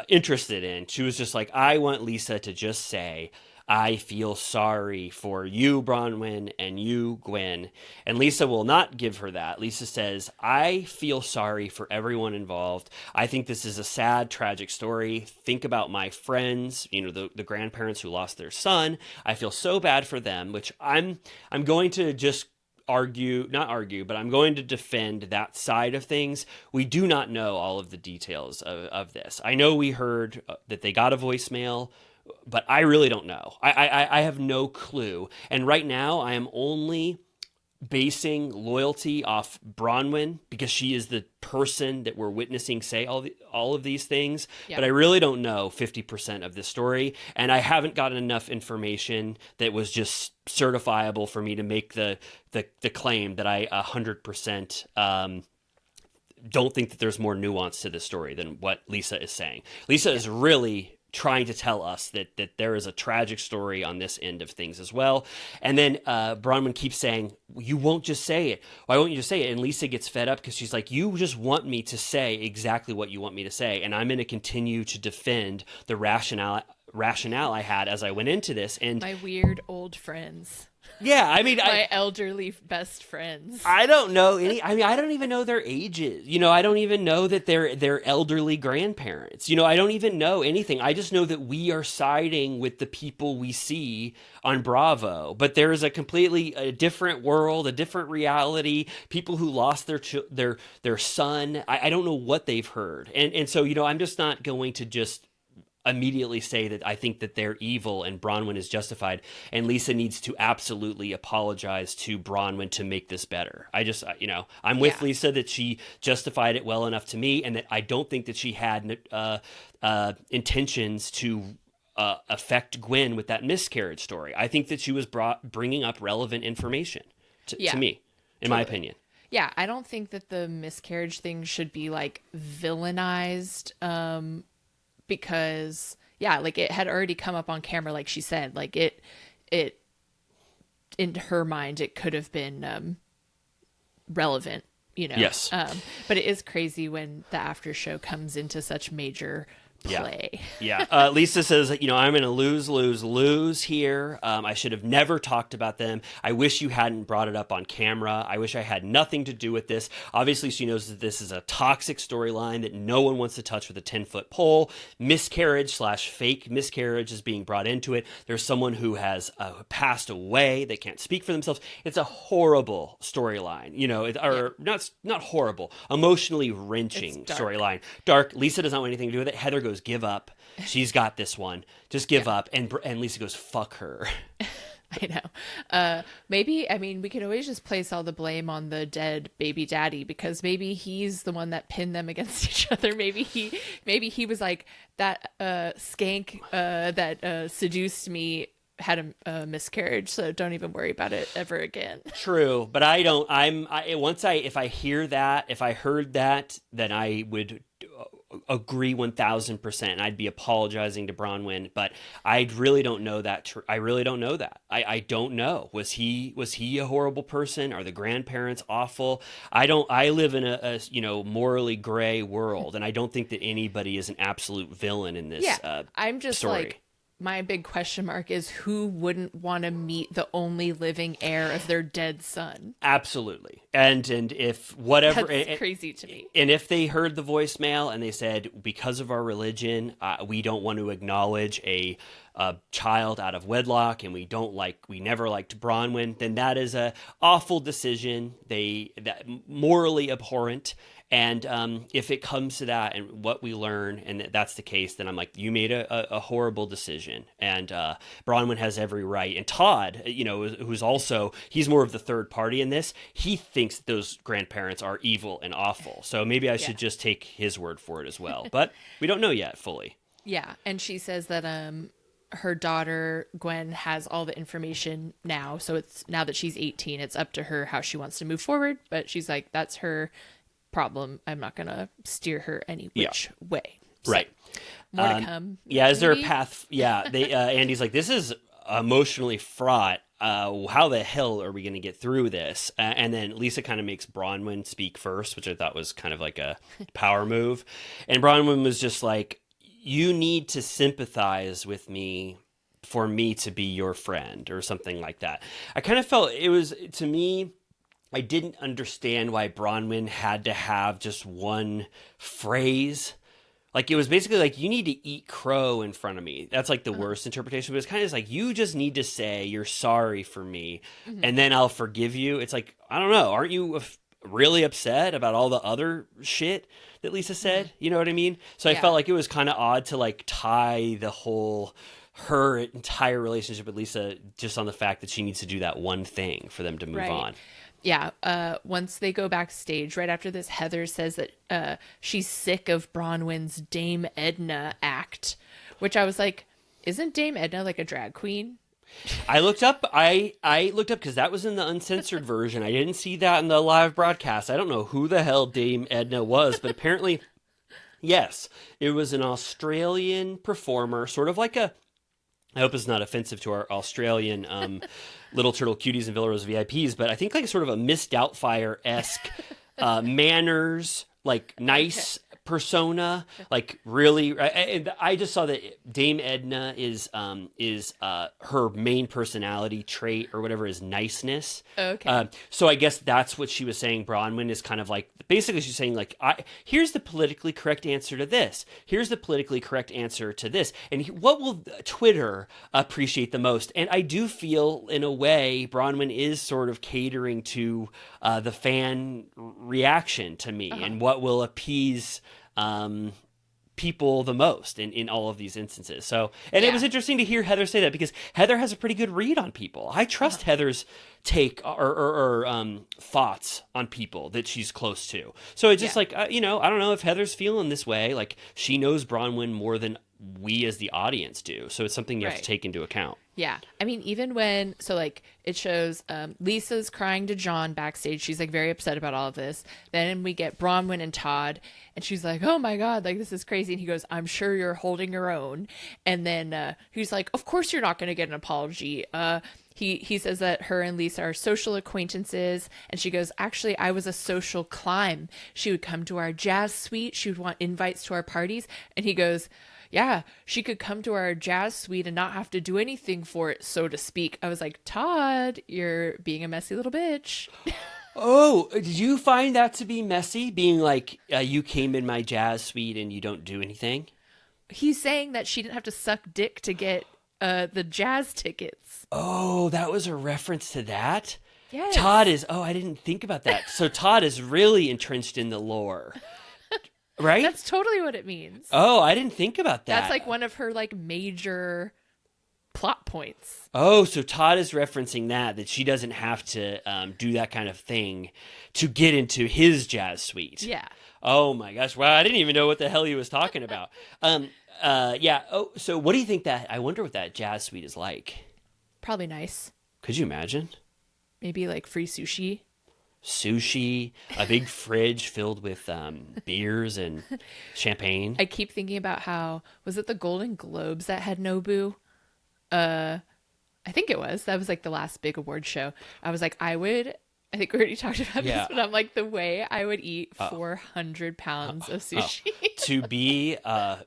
interested in, she was just like, I want Lisa to just say, I feel sorry for you, Bronwyn, and you, Gwen. And Lisa will not give her that. Lisa says, I feel sorry for everyone involved. I think this is a sad, tragic story. Think about my friends, you know, the grandparents who lost their son. I feel so bad for them, which I'm going to just not argue, but I'm going to defend that side of things. We do not know all of the details of this. I know we heard that they got a voicemail, but I really don't know. I have no clue. And right now I am only basing loyalty off Bronwyn because she is the person that we're witnessing say all of these things. Yeah. But I really don't know 50% of the story. And I haven't gotten enough information that was just certifiable for me to make the claim that I 100% don't think that there's more nuance to this story than what Lisa is saying. Lisa is really trying to tell us that there is a tragic story on this end of things as well. And then Bronwyn keeps saying, you won't just say it. Why won't you just say it? And Lisa gets fed up because she's like, you just want me to say exactly what you want me to say. And I'm going to continue to defend the rationale I had as I went into this. And My weird old friends. yeah, I mean, My elderly best friends. I don't know any. I mean, I don't even know their ages. You know, I don't even know that they're elderly grandparents. You know, I don't even know anything. I just know that we are siding with the people we see on Bravo. But there is a completely different world, a different reality. People who lost their son. I don't know what they've heard, and so you know, I'm just not going to just immediately say that I think that they're evil and Bronwyn is justified, and Lisa needs to absolutely apologize to Bronwyn to make this better. I just, you know, I'm with Lisa that she justified it well enough to me, and that I don't think that she had intentions to affect Gwen with that miscarriage story. I think that she was bringing up relevant information to me, in my opinion. Yeah, I don't think that the miscarriage thing should be like villainized. Because like it had already come up on camera, like she said, like it in her mind, it could have been relevant, you know? Yes. But it is crazy when the after show comes into such major play. Yeah. Lisa says, you know, I'm in a lose here. I should have never talked about them. I wish you hadn't brought it up on camera. I wish I had nothing to do with this. Obviously, she knows that this is a toxic storyline that no one wants to touch with a 10-foot pole. Miscarriage/fake miscarriage is being brought into it. There's someone who has passed away. They can't speak for themselves. It's a horrible storyline, you know, not horrible, emotionally wrenching storyline. Dark. Lisa does not want anything to do with it. Heather goes, give up. She's got this one. Just give up. And Lisa goes, fuck her. I know. Maybe, I mean, we could always just place all the blame on the dead baby daddy, because maybe he's the one that pinned them against each other. Maybe he was like, that skank that seduced me had a miscarriage, so don't even worry about it ever again. True, but if I heard that, then I would agree 1,000%, and I'd be apologizing to Bronwyn, but I really don't know that. I really don't know that. I don't know. Was he a horrible person? Are the grandparents awful? I live in a you know, morally gray world, and I don't think that anybody is an absolute villain in this I'm just story. like, my big question mark is, who wouldn't want to meet the only living heir of their dead son? Absolutely. And if whatever... That's crazy to me. And if they heard the voicemail and they said, because of our religion, we don't want to acknowledge a child out of wedlock, and we never liked Bronwyn, then that is a awful decision. That morally abhorrent. And if it comes to that, and what we learn, and that's the case, then I'm like, you made a horrible decision. And Bronwyn has every right. And Todd, you know, who's also, he's more of the third party in this. He thinks those grandparents are evil and awful. So maybe I should just take his word for it as well. But we don't know yet fully. Yeah. And she says that her daughter, Gwen, has all the information now. So it's, now that she's 18, it's up to her how she wants to move forward. But she's like, that's her problem. I'm not going to steer her any which way. So, right. More to come. Yeah. Is there a path? Yeah. They, Andy's like, this is emotionally fraught. How the hell are we going to get through this? And then Lisa kind of makes Bronwyn speak first, which I thought was kind of like a power move. And Bronwyn was just like, you need to sympathize with me for me to be your friend, or something like that. I kind of felt it was, to me, I didn't understand why Bronwyn had to have just one phrase. Like, it was basically like, you need to eat crow in front of me. That's like the worst interpretation. But it's kind of like, you just need to say you're sorry for me, and then I'll forgive you. It's like, I don't know. Aren't you really upset about all the other shit that Lisa said? You know what I mean? So I felt like it was kind of odd to like tie her entire relationship with Lisa just on the fact that she needs to do that one thing for them to move on. Yeah. Once they go backstage, right after this, Heather says that she's sick of Bronwyn's Dame Edna act, which I was like, isn't Dame Edna like a drag queen? I looked up because that was in the uncensored version. I didn't see that in the live broadcast. I don't know who the hell Dame Edna was, but apparently, yes, it was an Australian performer, sort of like I hope it's not offensive to our Australian Little Turtle Cuties and Villa Rosa VIPs, but I think like sort of a Miss Doubtfire-esque manners, like nice persona, like really. I just saw that Dame Edna is her main personality trait or whatever is niceness. Okay. So I guess that's what she was saying. Bronwyn is kind of like, basically she's saying like, here's the politically correct answer to this. Here's the politically correct answer to this. And what will Twitter appreciate the most? And I do feel in a way Bronwyn is sort of catering to the fan reaction to me and what will appease people the most in all of these instances. So, and it was interesting to hear Heather say that, because Heather has a pretty good read on people. I trust Heather's take or thoughts on people that she's close to. So it's just like, I don't know if Heather's feeling this way. Like, she knows Bronwyn more than we as the audience do. So it's something you have to take into account. Yeah. I mean, even when, so like it shows Lisa's crying to John backstage. She's like very upset about all of this. Then we get Bronwyn and Todd, and she's like, oh my God, like this is crazy. And he goes, I'm sure you're holding your own. And then he's like, of course you're not going to get an apology. He says that her and Lisa are social acquaintances. And she goes, actually, I was a social climb. She would come to our jazz suite. She would want invites to our parties. And he goes, yeah, she could come to our jazz suite and not have to do anything for it, so to speak. I was like, Todd, you're being a messy little bitch. Oh, did you find that to be messy? Being like, you came in my jazz suite and you don't do anything? He's saying that she didn't have to suck dick to get the jazz tickets. Oh, that was a reference to that? Yes. Todd is, I didn't think about that. So Todd is really entrenched in the lore. Right? That's totally what it means. Oh, I didn't think about that. That's like one of her like major plot points. Oh, so Todd is referencing that she doesn't have to do that kind of thing to get into his jazz suite. Yeah. Oh my gosh. Wow. I didn't even know what the hell he was talking about. Yeah. Oh, so what do you think I wonder what that jazz suite is like? Probably nice. Could you imagine? Maybe like free sushi. Sushi, a big fridge filled with beers and champagne. I keep thinking about how, was it the Golden Globes that had Nobu? I think it was. That was like the last big award show. I was like, I think we already talked about this, but I'm like, the way I would eat 400 pounds of sushi. To be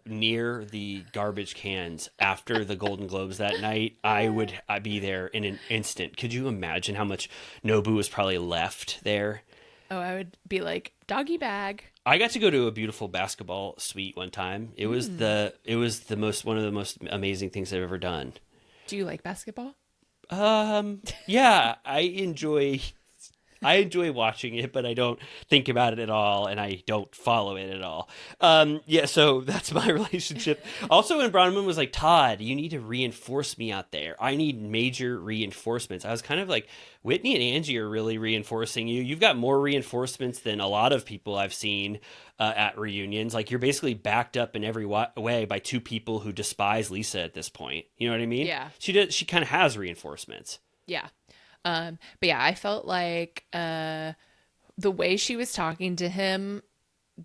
near the garbage cans after the Golden Globes that night, I'd be there in an instant. Could you imagine how much Nobu was probably left there? Oh, I would be like, doggy bag. I got to go to a beautiful basketball suite one time. It was one of the most amazing things I've ever done. Do you like basketball? Yeah, I enjoy watching it, but I don't think about it at all, and I don't follow it at all. Yeah, so that's my relationship. Also, when Bronwyn was like, Todd, you need to reinforce me out there. I need major reinforcements. I was kind of like, Whitney and Angie are really reinforcing you. You've got more reinforcements than a lot of people I've seen at reunions. Like, you're basically backed up in every way by two people who despise Lisa at this point. You know what I mean? Yeah. She kind of has reinforcements. Yeah. But yeah, I felt like the way she was talking to him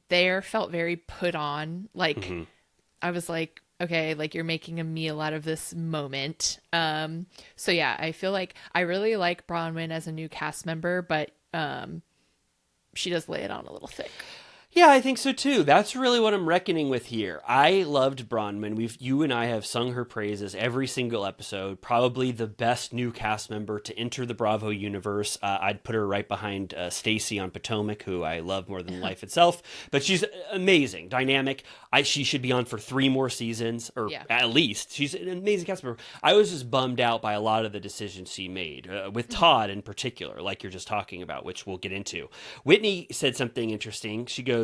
there felt very put on. Like, I was like, okay, like you're making a meal out of this moment. So yeah, I feel like I really like Bronwyn as a new cast member, but she does lay it on a little thick. Yeah, I think so too. That's really what I'm reckoning with here. I loved Bronwyn. You and I have sung her praises every single episode. Probably the best new cast member to enter the Bravo universe. I'd put her right behind Stacey on Potomac, who I love more than life itself. But she's amazing, dynamic. She should be on for 3 more seasons, or at least. She's an amazing cast member. I was just bummed out by a lot of the decisions she made, with Todd in particular, like you're just talking about, which we'll get into. Whitney said something interesting. She goes,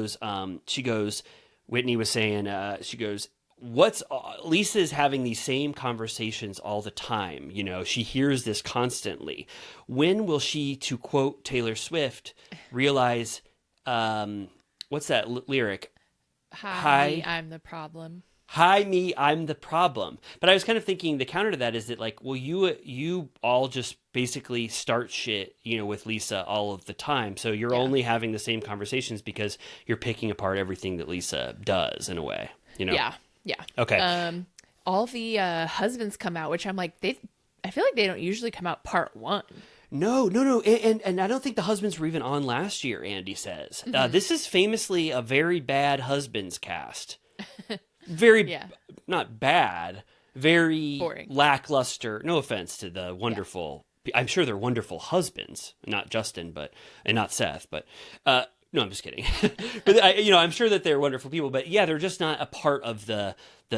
Whitney was saying, she goes, Lisa is having these same conversations all the time. You know, she hears this constantly. When will she, to quote Taylor Swift, realize, what's that lyric? Hi, I'm the problem. Hi, me, I'm the problem. But I was kind of thinking the counter to that is that, like, well, you all just basically start shit, with Lisa all of the time. So you're only having the same conversations because you're picking apart everything that Lisa does in a way, Yeah. Okay. All the husbands come out, which I'm like, I feel like they don't usually come out part 1. No. And I don't think the husbands were even on last year, Andy says. This is famously a very bad husbands cast. Very, not bad, very boring, lackluster. No offense to the wonderful, I'm sure they're wonderful husbands, not Justin, and not Seth, but, no, I'm just kidding. But I'm sure that they're wonderful people, but they're just not a part of the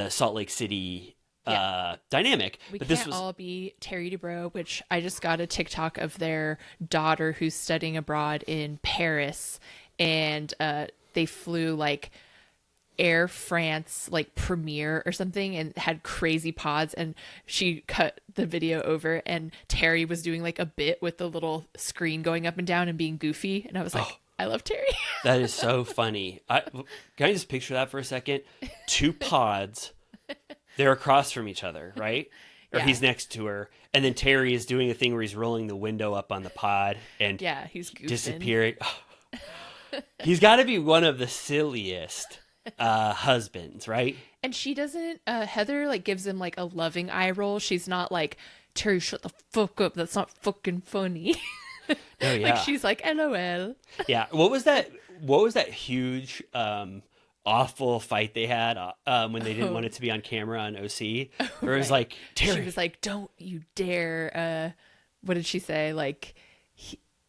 Salt Lake City dynamic. We but can't all be Terry Dubrow, which I just got a TikTok of their daughter who's studying abroad in Paris, and they flew like Air France like premiere or something and had crazy pods, and she cut the video over and Terry was doing like a bit with the little screen going up and down and being goofy, and I was like, I love Terry. That is so funny. Can I just picture that for a second? 2 pods, they're across from each other, right? Or he's next to her, and then Terry is doing a thing where he's rolling the window up on the pod and he's goofing. Disappearing. He's got to be one of the silliest husbands, right? And she doesn't, Heather like gives him like a loving eye roll. She's not like, Terry, shut the fuck up, that's not fucking funny. Oh yeah. Like she's like, LOL. Yeah. What was that huge awful fight they had when they didn't want it to be on camera on OC, where it was like, Terry, she was like, don't you dare, what did she say, like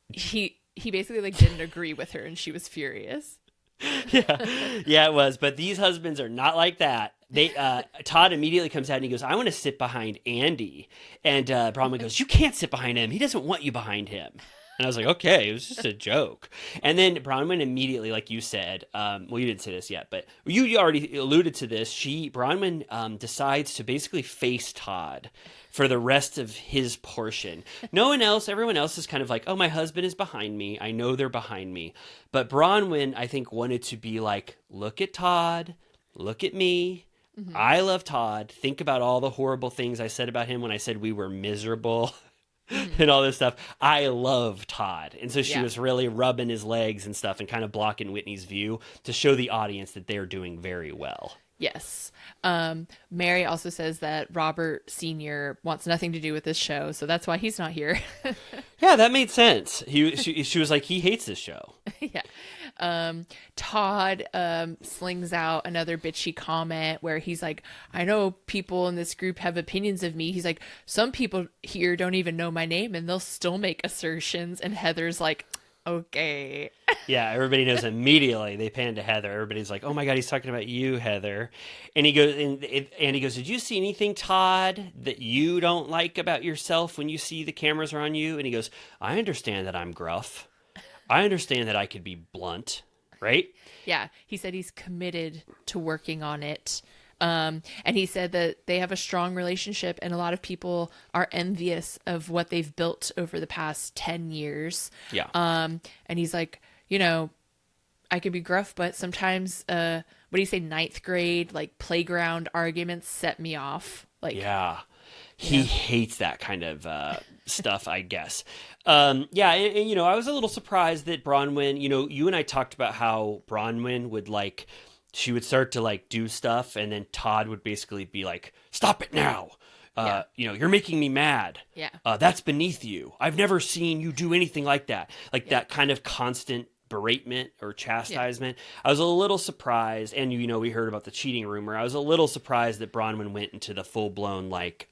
he basically like didn't agree with her and she was furious. Yeah, it was. But these husbands are not like that. They Todd immediately comes out and he goes, I want to sit behind Andy. And Bronwyn goes, you can't sit behind him. He doesn't want you behind him. And I was like, okay, it was just a joke. And then Bronwyn immediately, like you said, well, you didn't say this yet, but you already alluded to this. Bronwyn decides to basically face Todd for the rest of his portion. Everyone else is kind of like, oh, my husband is behind me. I know they're behind me. But Bronwyn, I think, wanted to be like, look at Todd, look at me. Mm-hmm. I love Todd. Think about all the horrible things I said about him when I said we were miserable. And all this stuff. I love Todd. And so she was really rubbing his legs and stuff and kind of blocking Whitney's view to show the audience that they're doing very well. Yes. Mary also says that Robert Sr. wants nothing to do with this show, so that's why he's not here. Yeah, that made sense. She was like, he hates this show. Yeah. Todd slings out another bitchy comment where he's like, I know people in this group have opinions of me. He's like, some people here don't even know my name and they'll still make assertions. And Heather's like, okay. Yeah, everybody knows immediately. They pan to Heather. Everybody's like, oh my God, he's talking about you, Heather. And he goes, did you see anything, Todd, that you don't like about yourself when you see the cameras are on you? And he goes, I understand that I'm gruff. I understand that I could be blunt, right? Yeah, he said he's committed to working on it. And he said that they have a strong relationship and a lot of people are envious of what they've built over the past 10 years. Yeah. And he's like, I could be gruff, but sometimes, what do you say, 9th grade, like playground arguments set me off. Like, yeah. He hates that kind of stuff, I guess. And I was a little surprised that Bronwyn, you and I talked about how Bronwyn would like she would start to like do stuff, and then Todd would basically be like, "Stop it now! You're making me mad. Yeah. That's beneath you. I've never seen you do anything like that." Like that kind of constant beratement or chastisement. I was a little surprised, and we heard about the cheating rumor. I was a little surprised that Bronwyn went into the full blown like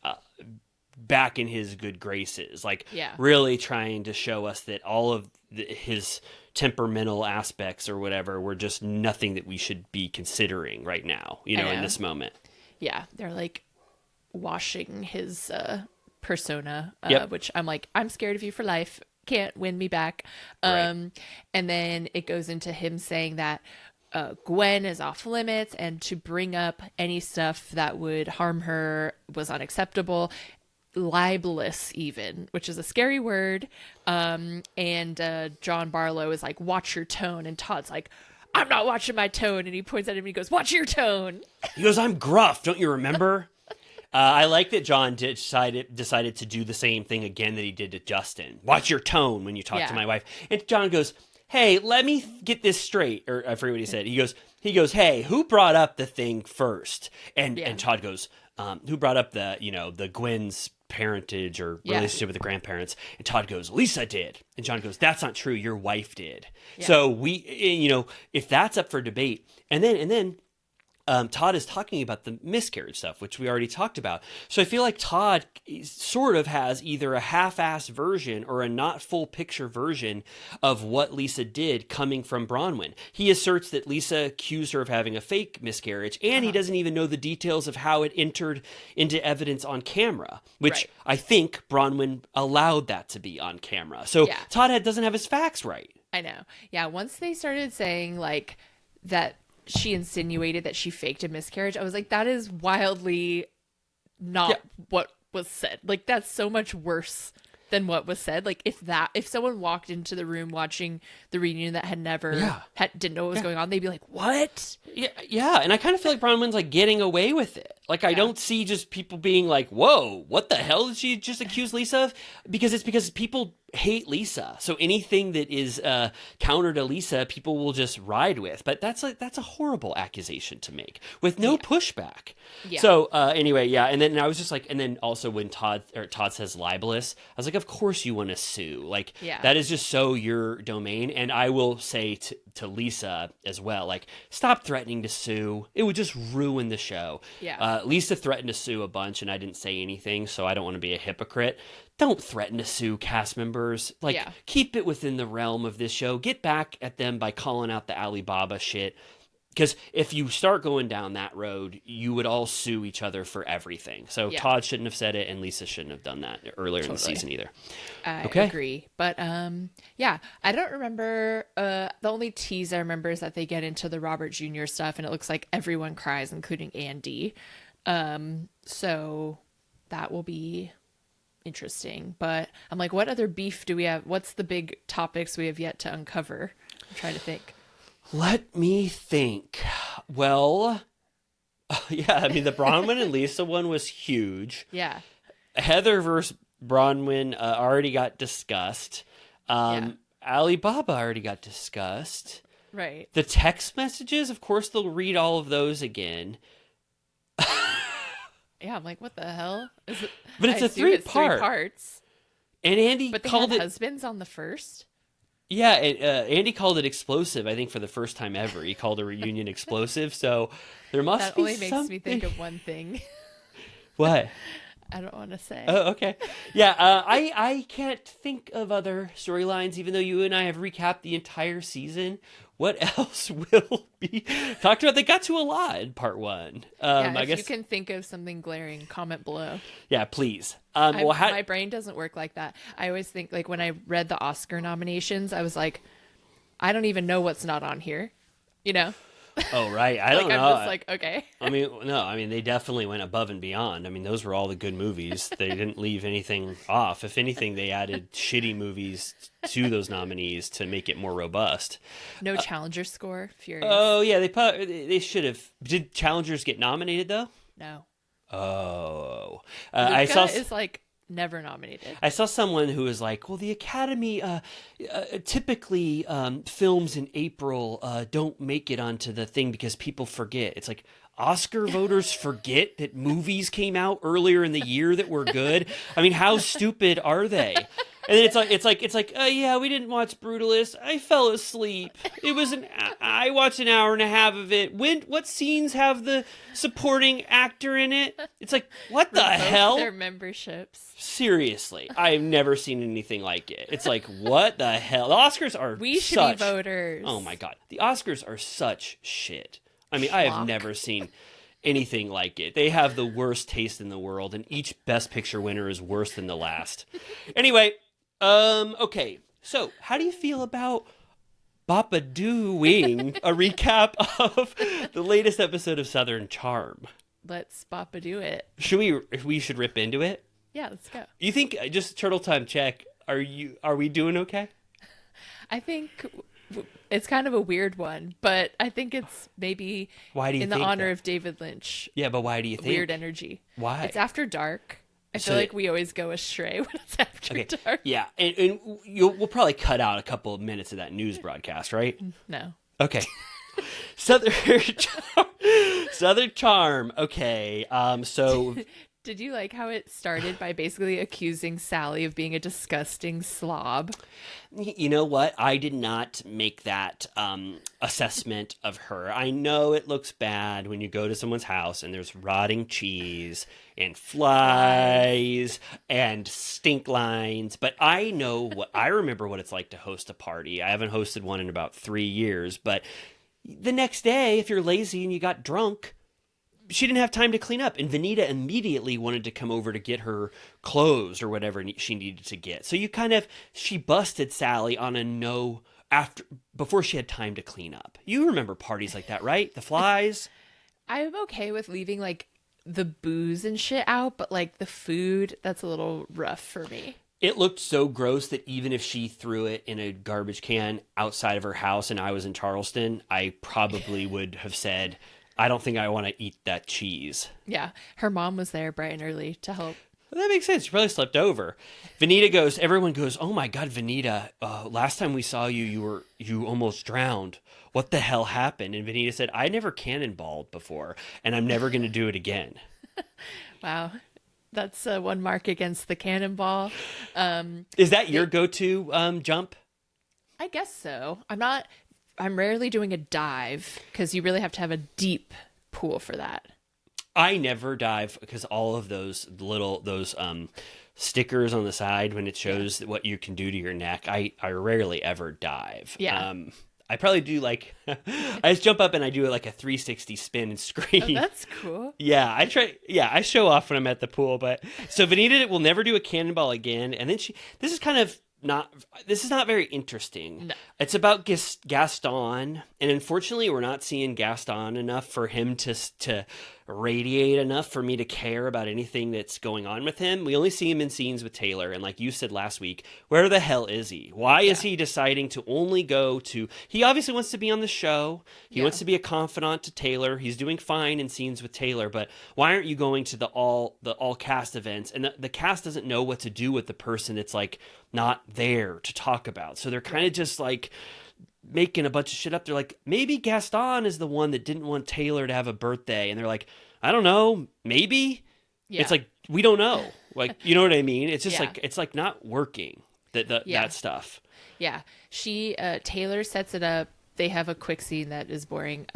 back in his good graces, like really trying to show us that all of his temperamental aspects or whatever were just nothing that we should be considering right now, in this moment. Yeah, they're like washing his persona, which I'm like, I'm scared of you for life. Can't win me back. And then it goes into him saying that Gwen is off limits, and to bring up any stuff that would harm her was unacceptable. Libelous even, which is a scary word. And John Barlow is like, watch your tone, and Todd's like, I'm not watching my tone, and he points at him and he goes, watch your tone. He goes, I'm gruff, don't you remember? I like that John decided to do the same thing again that he did to Justin. Watch your tone when you talk to my wife. And John goes, hey, let me get this straight. Or I forget what he said. He goes, hey, who brought up the thing first? And Todd goes, who brought up the Gwen's parentage or relationship with the grandparents? And Todd goes, Lisa did. And John goes, that's not true, your wife did. So we, if that's up for debate, and then Todd is talking about the miscarriage stuff, which we already talked about. So I feel like Todd sort of has either a half-assed version or a not full picture version of what Lisa did coming from Bronwyn. He asserts that Lisa accused her of having a fake miscarriage, and he doesn't even know the details of how it entered into evidence on camera, which I think Bronwyn allowed that to be on camera. So Todd doesn't have his facts right. I know. Yeah, once they started saying like that she insinuated that she faked a miscarriage, I was like, that is wildly not what was said. Like, that's so much worse than what was said. Like, if someone walked into the room watching the reunion that had never didn't know what was going on, they'd be like, what? Yeah, and I kind of feel like Bronwyn's like getting away with it. Like, I don't see just people being like, whoa, what the hell did she just accuse Lisa of? Because people hate Lisa. So anything that is counter to Lisa, people will just ride with. But that's a horrible accusation to make with no pushback. Yeah. So anyway, and then I was just like, and then also when Todd says libelous, I was like, of course you want to sue. Like that is just so your domain. And I will say to Lisa as well, like, stop threatening to sue. It would just ruin the show. Yeah. Lisa threatened to sue a bunch, and I didn't say anything, so I don't want to be a hypocrite. Don't threaten to sue cast members. Like, keep it within the realm of this show. Get back at them by calling out the Alibaba shit. Because if you start going down that road, you would all sue each other for everything. So Todd shouldn't have said it, and Lisa shouldn't have done that earlier in the season either. I agree. But I don't remember. The only tease I remember is that they get into the Robert Jr. stuff, and it looks like everyone cries, including Andy. So that will be interesting. But I'm like, what other beef do we have? What's the big topics we have yet to uncover? I'm trying to think. Let me think. Well, I mean, the Bronwyn and Lisa one was huge. Yeah. Heather versus Bronwyn already got discussed. Alibaba already got discussed. Right. The text messages, of course, they'll read all of those again. Yeah, I'm like, what the hell? Is it? But it's three parts. And Andy called it husbands on the first. Yeah, Andy called it explosive, I think, for the first time ever. He called a reunion explosive, so there must be something. That only makes me think of one thing. What? I don't want to say. Oh, okay. Yeah, I can't think of other storylines, even though you and I have recapped the entire season. What else will be talked about? They got to a lot in part one. I guess you can think of something glaring, comment below. Yeah, please. My brain doesn't work like that. I always think, like, when I read the Oscar nominations, I was like, I don't even know what's not on here, you know? Oh, right. I don't know. I'm just like, okay. I mean, they definitely went above and beyond. I mean, those were all the good movies. They didn't leave anything off. If anything, they added shitty movies to those nominees to make it more robust. No Challenger score. Furious. Oh, yeah. They should have. Did Challengers get nominated, though? No. Oh. I saw is like Never nominated. I saw someone who was like, well, the Academy typically films in April don't make it onto the thing because people forget. It's like, Oscar voters forget that movies came out earlier in the year that were good. I mean, how stupid are they? And then it's like, yeah, we didn't watch Brutalist. I fell asleep. I watched an hour and a half of it. What scenes have the supporting actor in it? It's like, what the hell? Their memberships. Seriously, I've never seen anything like it. It's like, what the hell? The Oscars are We should be voters. Oh my God. The Oscars are such shit. I mean, I have never seen anything like it. They have the worst taste in the world, and each Best Picture winner is worse than the last. Anyway, okay. So, how do you feel about Bop-a-dooing a recap of the latest episode of Southern Charm? Let's Bop-a-doo it. We should rip into it? Yeah, let's go. You think, just turtle time check, are we doing okay? I think it's kind of a weird one, but I think it's maybe in the honor of David Lynch. Yeah, but why do you think? Weird energy. Why? It's after dark. I feel like we always go astray when it's after dark. Yeah, and we'll probably cut out a couple of minutes of that news broadcast, right? No. Okay. Southern Charm. Okay. So did you like how it started by basically accusing Sally of being a disgusting slob? You know what? I did not make that assessment of her. I know it looks bad when you go to someone's house and there's rotting cheese and flies and stink lines, but I remember what it's like to host a party. I haven't hosted one in about 3 years, but the next day, if you're lazy and you got drunk, she didn't have time to clean up, and Vanita immediately wanted to come over to get her clothes or whatever she needed to get. So she busted Sally on before she had time to clean up. You remember parties like that, right? The flies. I'm okay with leaving like the booze and shit out, but like the food, that's a little rough for me. It looked so gross that even if she threw it in a garbage can outside of her house and I was in Charleston, I probably would have said, I don't think I want to eat that cheese. Yeah. Her mom was there bright and early to help. Well, that makes sense. She probably slept over. Everyone goes, oh my God, Vanita, last time we saw you, you almost drowned. What the hell happened? And Vanita said, I never cannonballed before, and I'm never going to do it again. Wow. That's one mark against the cannonball. Is that your go-to jump? I guess so. I'm rarely doing a dive because you really have to have a deep pool for that. I never dive because all of those stickers on the side when it shows what you can do to your neck, I rarely ever dive. Yeah. I probably do I just jump up and I do like a 360 spin and scream. Oh, that's cool. Yeah, I try. Yeah, I show off when I'm at the pool. But so Vanita will never do a cannonball again. And then this is not very interesting. No. It's about Gaston, and unfortunately, we're not seeing Gaston enough for him to radiate enough for me to care about anything that's going on with him. We only see him in scenes with Taylor, and like you said last week, where the hell is he? Why is he deciding to only go to... He obviously wants to be on the show. He wants to be a confidant to Taylor. He's doing fine in scenes with Taylor, but why aren't you going to the all cast events? And the cast doesn't know what to do with the person that's like not there to talk about. So they're kind of just like making a bunch of shit up. They're like, maybe Gaston is the one that didn't want Taylor to have a birthday. And they're like, I don't know, maybe. Yeah. It's like, we don't know. Like, you know what I mean? It's just like, it's like not working, that stuff. Yeah. Taylor sets it up. They have a quick scene that is boring.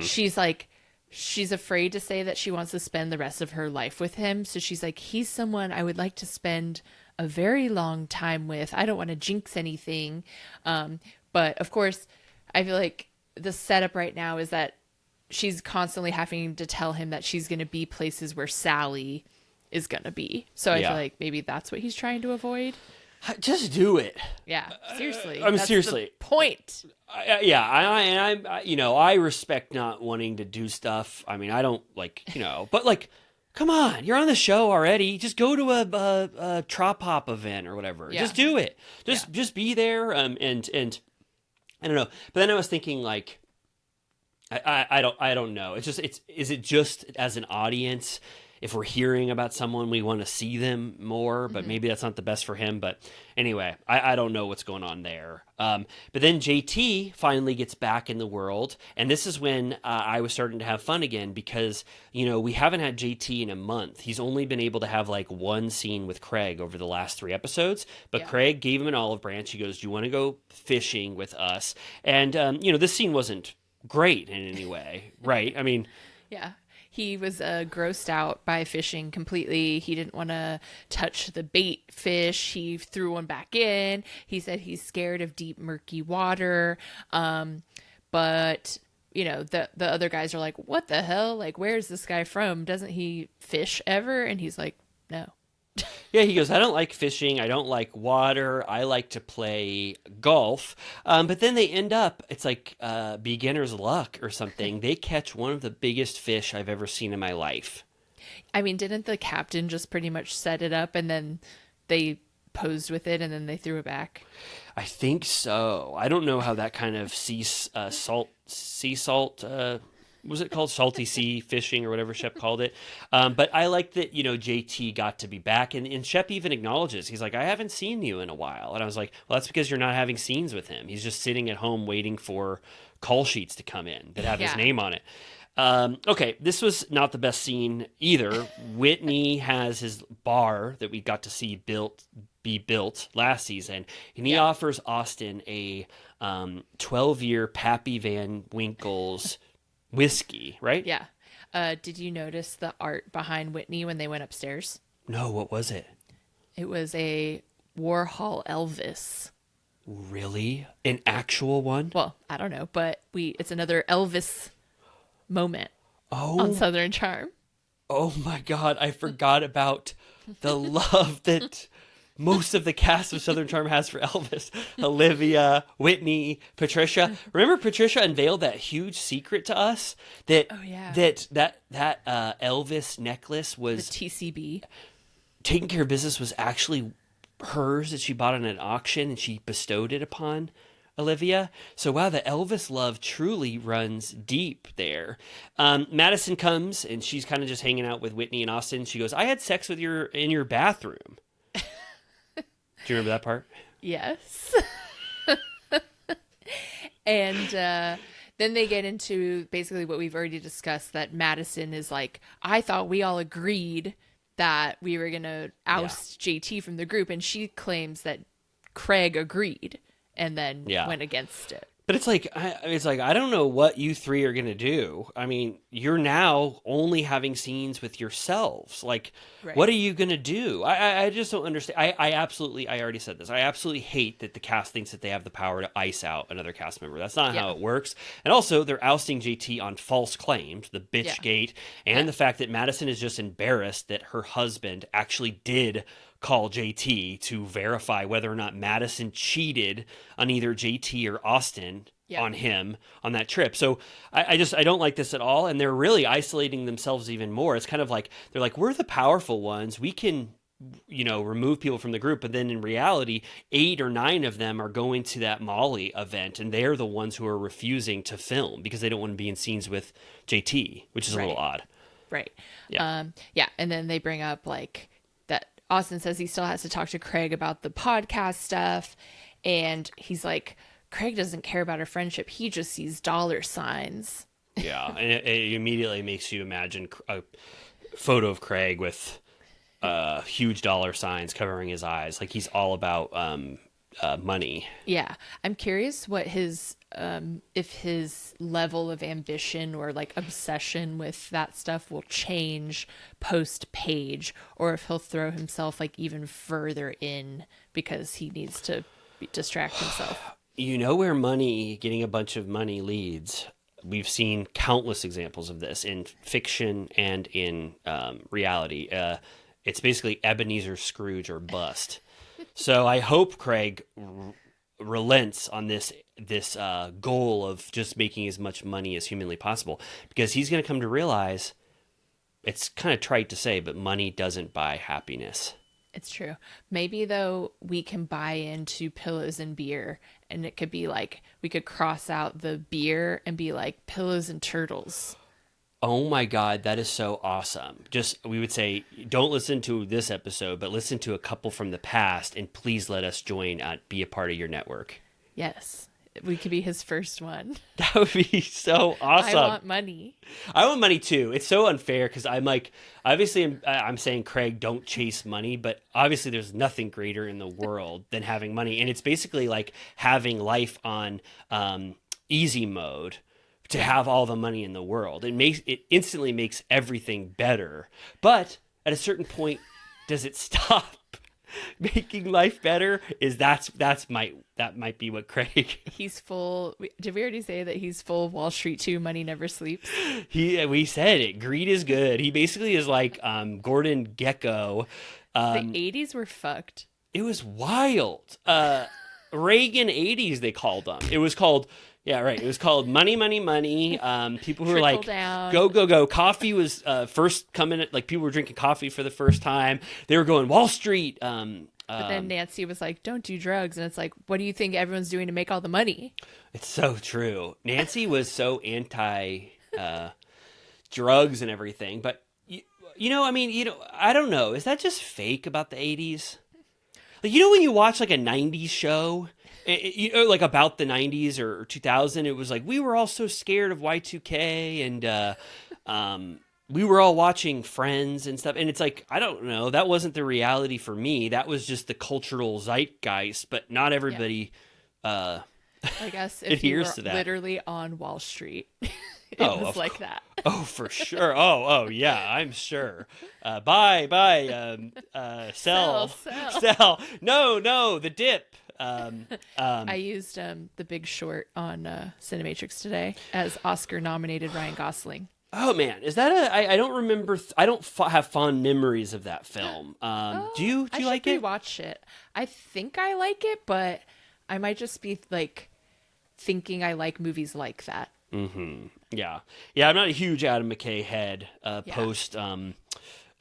She's like, she's afraid to say that she wants to spend the rest of her life with him. So she's like, he's someone I would like to spend a very long time with. I don't want to jinx anything. But of course, I feel like the setup right now is that she's constantly having to tell him that she's going to be places where Sally is going to be. So I feel like maybe that's what he's trying to avoid. Just do it. Yeah, seriously. Seriously. The point. I respect not wanting to do stuff. I mean, I don't but come on, you're on the show already. Just go to a trop hop event or whatever. Yeah. Just do it. Just be there. And I don't know. But then I was thinking I don't know. Is it just as an audience? if we're hearing about someone, we want to see them more, but maybe that's not the best for him. But anyway, I don't know what's going on there. But then JT finally gets back in the world, and this is when I was starting to have fun again because, we haven't had JT in a month. He's only been able to have like one scene with Craig over the last 3 episodes, but Craig gave him an olive branch. He goes, "Do you want to go fishing with us?" And, this scene wasn't great in any way, right? I mean... Yeah. He was grossed out by fishing completely. He didn't want to touch the bait fish. He threw one back in. He said he's scared of deep, murky water. But, the other guys are like, what the hell? Like, where's this guy from? Doesn't he fish ever? And he's like, no. Yeah, he goes, "I don't like fishing. I don't like water. I like to play golf." But then they end up, it's like beginner's luck or something. They catch one of the biggest fish I've ever seen in my life. I mean, didn't the captain just pretty much set it up and then they posed with it and then they threw it back? I think so. I don't know how that kind of sea salt, was it called salty sea fishing or whatever Shep called it? But I like that, JT got to be back. And Shep even acknowledges, he's like, "I haven't seen you in a while." And I was like, well, that's because you're not having scenes with him. He's just sitting at home waiting for call sheets to come in that have his name on it. Okay, this was not the best scene either. Whitney has his bar that we got to see be built last season, and he offers Austin a 12-year Pappy Van Winkle's whiskey, right? Yeah. Did you notice the art behind Whitney when they went upstairs? No, what was it? It was a Warhol Elvis. Really? An actual one? Well, I don't know, but it's another Elvis moment on Southern Charm. Oh my God, I forgot about the love that most of the cast of Southern Charm has for Elvis. Olivia, Whitney, Patricia. Remember Patricia unveiled that huge secret to us that that Elvis necklace was the TCB. Taking Care of Business was actually hers, that she bought on an auction and she bestowed it upon Olivia. So wow, the Elvis love truly runs deep there. Madison comes and she's kind of just hanging out with Whitney and Austin. She goes, "I had sex with in your bathroom." Do you remember that part? Yes. And then they get into basically what we've already discussed, that Madison is like, "I thought we all agreed that we were going to oust JT from the group." And she claims that Craig agreed and then went against it. But it's like, I don't know what you three are going to do. I mean, you're now only having scenes with yourselves. Like, what are you going to do? I just don't understand. I already said this. I absolutely hate that the cast thinks that they have the power to ice out another cast member. That's not how it works. And also, they're ousting JT on false claims, the bitch gate, and the fact that Madison is just embarrassed that her husband actually did call JT to verify whether or not Madison cheated on either JT or Austin on him on that trip. So I don't like this at all. And they're really isolating themselves even more. It's kind of like, they're like, we're the powerful ones. We can, remove people from the group. But then in reality, 8 or 9 of them are going to that Molly event. And they're the ones who are refusing to film because they don't want to be in scenes with JT, which is a little odd. Right. Yeah. And then they bring up like that Austin says he still has to talk to Craig about the podcast stuff. And he's like, Craig doesn't care about our friendship. He just sees dollar signs. Yeah. And it immediately makes you imagine a photo of Craig with huge dollar signs covering his eyes. Like he's all about money. Yeah. I'm curious what his, if his level of ambition or like obsession with that stuff will change post Paige, or if he'll throw himself like even further in because he needs to distract himself. Getting a bunch of money leads. We've seen countless examples of this in fiction and in reality. It's basically Ebenezer Scrooge or bust. So I hope Craig relents on this goal of just making as much money as humanly possible, because he's going to come to realize, it's kind of trite to say, but money doesn't buy happiness. It's true. Maybe though we can buy into pillows and beer, and it could be like we could cross out the beer and be like pillows and turtles. Oh my God, that is so awesome. Just, we would say, don't listen to this episode, but listen to a couple from the past, and please let us join, be a part of your network. Yes. We could be his first one. That would be so awesome. I want money. I want money too. It's so unfair because I'm like, obviously, I'm saying, Craig, don't chase money, but obviously, there's nothing greater in the world than having money, and it's basically like having life on easy mode to have all the money in the world. It instantly makes everything better, but at a certain point, does it stop making life better? That might be what Craig. He's full. Did we already say that he's full Wall Street too? Money never sleeps. We said it. Greed is good. He basically is like Gordon Gekko. The 80s were fucked. It was wild. Reagan 80s, they called them. It was called. Yeah, right. It was called Money, Money, Money. People who were like, down. Go, go, go. Coffee was first coming. Like, people were drinking coffee for the first time. They were going Wall Street. But then Nancy was like, don't do drugs. And it's like, what do you think everyone's doing to make all the money? It's so true. Nancy was so anti drugs and everything. But, I don't know. Is that just fake about the 80s? Like, when you watch like a 90s show, like about the 90s or 2000, it was like, we were all so scared of Y2K, and we were all watching Friends and stuff. And it's like, I don't know, that wasn't the reality for me. That was just the cultural zeitgeist, but not everybody I guess if you were adheres to that. Literally on Wall Street, it was like that. Oh, for sure. Oh, yeah, I'm sure. Buy, sell. No, the dip. I used The Big Short on Cinematrix today as Oscar-nominated Ryan Gosling. Oh man, is that I don't remember. I don't have fond memories of that film. Do you like it? I rewatch it. I think I like it, but I might just be like thinking I like movies like that. Mm-hmm. Yeah. I'm not a huge Adam McKay head. Post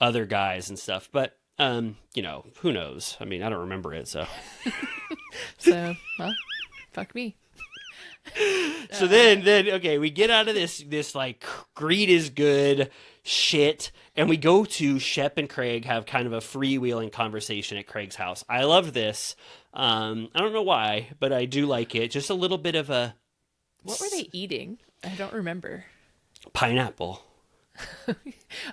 other guys and stuff, but who knows? I mean, I don't remember it, so. So, well, fuck me. So then okay, we get out of this like greed is good shit, and we go to Shep and Craig have kind of a freewheeling conversation at Craig's house. I love this. I don't know why, but I do like it. Just a little bit of a. What were they eating? I don't remember. Pineapple.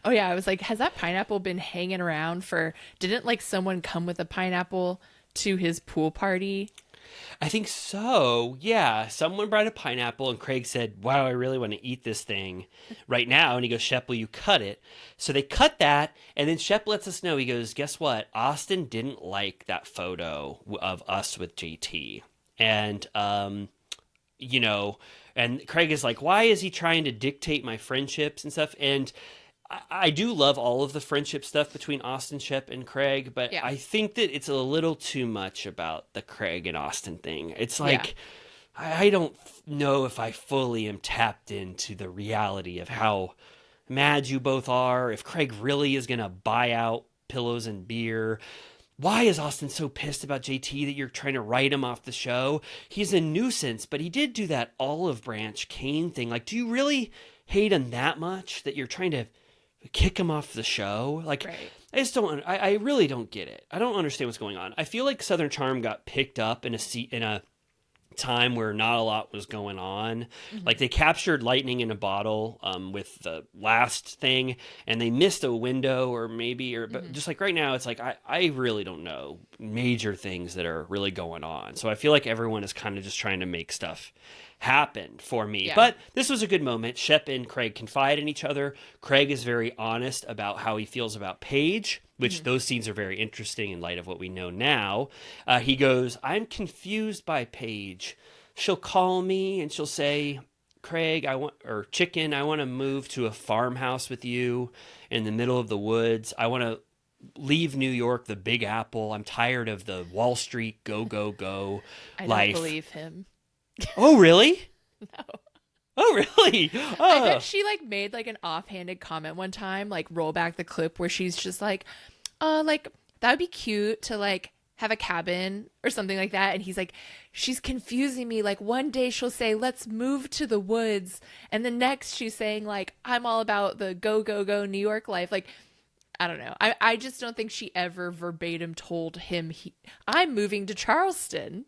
Oh yeah, I was like, has that pineapple been hanging around for? Didn't like someone come with a pineapple to his pool party? I think so. Yeah, someone brought a pineapple, and Craig said, "Wow, I really want to eat this thing right now." And he goes, "Shep, will you cut it?" So they cut that, and then Shep lets us know. He goes, "Guess what? Austin didn't like that photo of us with JT," and and Craig is like, "Why is he trying to dictate my friendships and stuff?" And I do love all of the friendship stuff between Austin, Shep, and Craig, but I think that it's a little too much about the Craig and Austin thing. It's like, I don't know if I fully am tapped into the reality of how mad you both are, if Craig really is going to buy out pillows and beer. Why is Austin so pissed about JT that you're trying to write him off the show? He's a nuisance, but he did do that olive branch cane thing. Like, do you really hate him that much that you're trying to kick him off the show? Like, right. I really don't get it. I don't understand what's going on. I feel like Southern Charm got picked up in a time where not a lot was going on. Mm-hmm. Like, they captured lightning in a bottle with the last thing, and they missed a window but just like right now, it's like, I really don't know major things that are really going on. So I feel like everyone is kind of just trying to make stuff happen for me. Yeah. But this was a good moment. Shep and Craig confide in each other. Craig is very honest about how he feels about Paige, which those scenes are very interesting in light of what we know now. He goes, "I'm confused by Paige. She'll call me and she'll say, Craig, Chicken, I want to move to a farmhouse with you in the middle of the woods. I want to leave New York, the Big Apple. I'm tired of the Wall Street go, go, go life." I don't believe him. Oh, really? No. Oh, really? I bet she like made like an offhanded comment one time, like roll back the clip where she's just like, that would be cute to like have a cabin or something like that. And he's like, she's confusing me. Like one day she'll say, let's move to the woods. And the next she's saying like, I'm all about the go, go, go New York life. Like, I don't know. I just don't think she ever verbatim told him I'm moving to Charleston.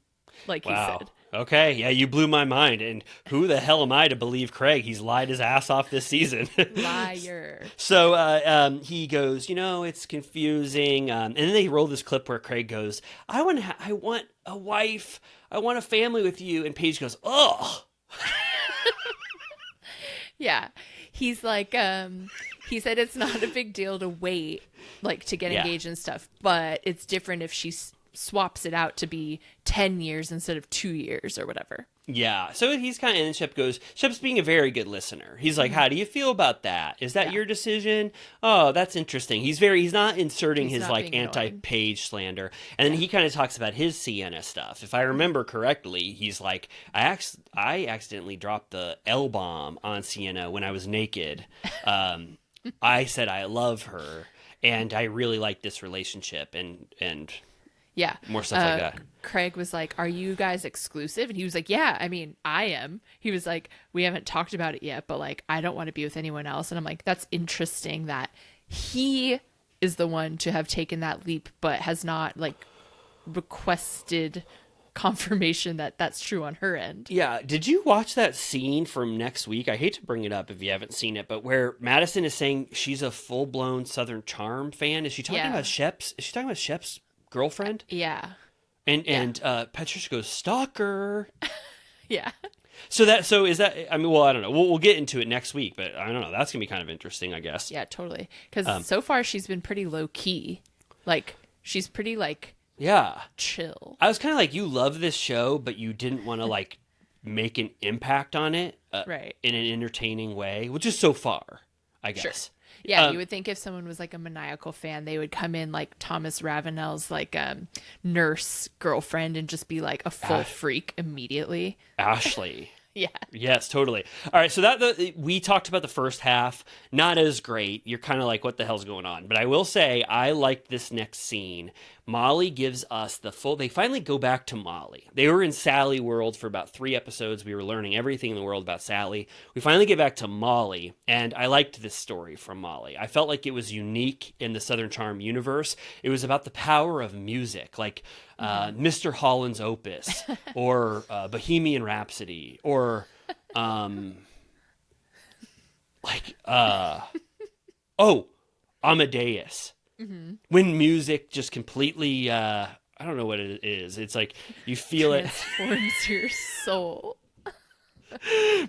Like he said. Okay, yeah, you blew my mind. And who the hell am I to believe Craig? He's lied his ass off this season. Liar. So he goes, it's confusing. And then they roll this clip where Craig goes, I want a wife. I want a family with you. And Paige goes, ugh. Yeah. He's like, he said it's not a big deal to wait, like to get engaged and stuff, but it's different if she swaps it out to be 10 years instead of 2 years or whatever. Yeah. So he's kind of, and Shep's being a very good listener. He's like, how do you feel about that? Is that your decision? Oh, that's interesting. He's not inserting his like anti-Paige slander. And then he kind of talks about his Sienna stuff. If I remember correctly, he's like, I accidentally dropped the L-bomb on Sienna when I was naked. I said I love her and I really like this relationship and yeah. More stuff like that. Craig was like, are you guys exclusive? And he was like, yeah, I mean, I am. He was like, we haven't talked about it yet, but like, I don't want to be with anyone else. And I'm like, that's interesting that he is the one to have taken that leap, but has not like requested confirmation that that's true on her end. Yeah. Did you watch that scene from next week? I hate to bring it up if you haven't seen it, but where Madison is saying she's a full-blown Southern Charm fan. Is she talking about Shep's? Is she talking about Shep's girlfriend? Yeah. And Patricia goes, stalker. Yeah. So is that, I mean, well, I don't know. We'll get into it next week, but I don't know. That's going to be kind of interesting, I guess. Yeah, totally. Because so far she's been pretty low key. Like, she's pretty like, chill. I was kind of like, you love this show, but you didn't want to like make an impact on it right. in an entertaining way, which is so far, I guess. Sure. Yeah, you would think if someone was like a maniacal fan, they would come in like Thomas Ravenel's like nurse girlfriend and just be like a full freak immediately. Ashley. Yeah. Yes, totally. All right, so we talked about the first half, not as great. You're kind of like, what the hell's going on? But I will say, I liked this next scene. Molly gives us they finally go back to Molly. They were in Sally world for about 3 episodes. We were learning everything in the world about Sally. We finally get back to Molly, and I liked this story from Molly. I felt like it was unique in the Southern Charm universe. It was about the power of music, like Mr. Holland's Opus, or Bohemian Rhapsody, or Amadeus. Mm-hmm. When music just completely, I don't know what it is. It's like you feel transforms your soul.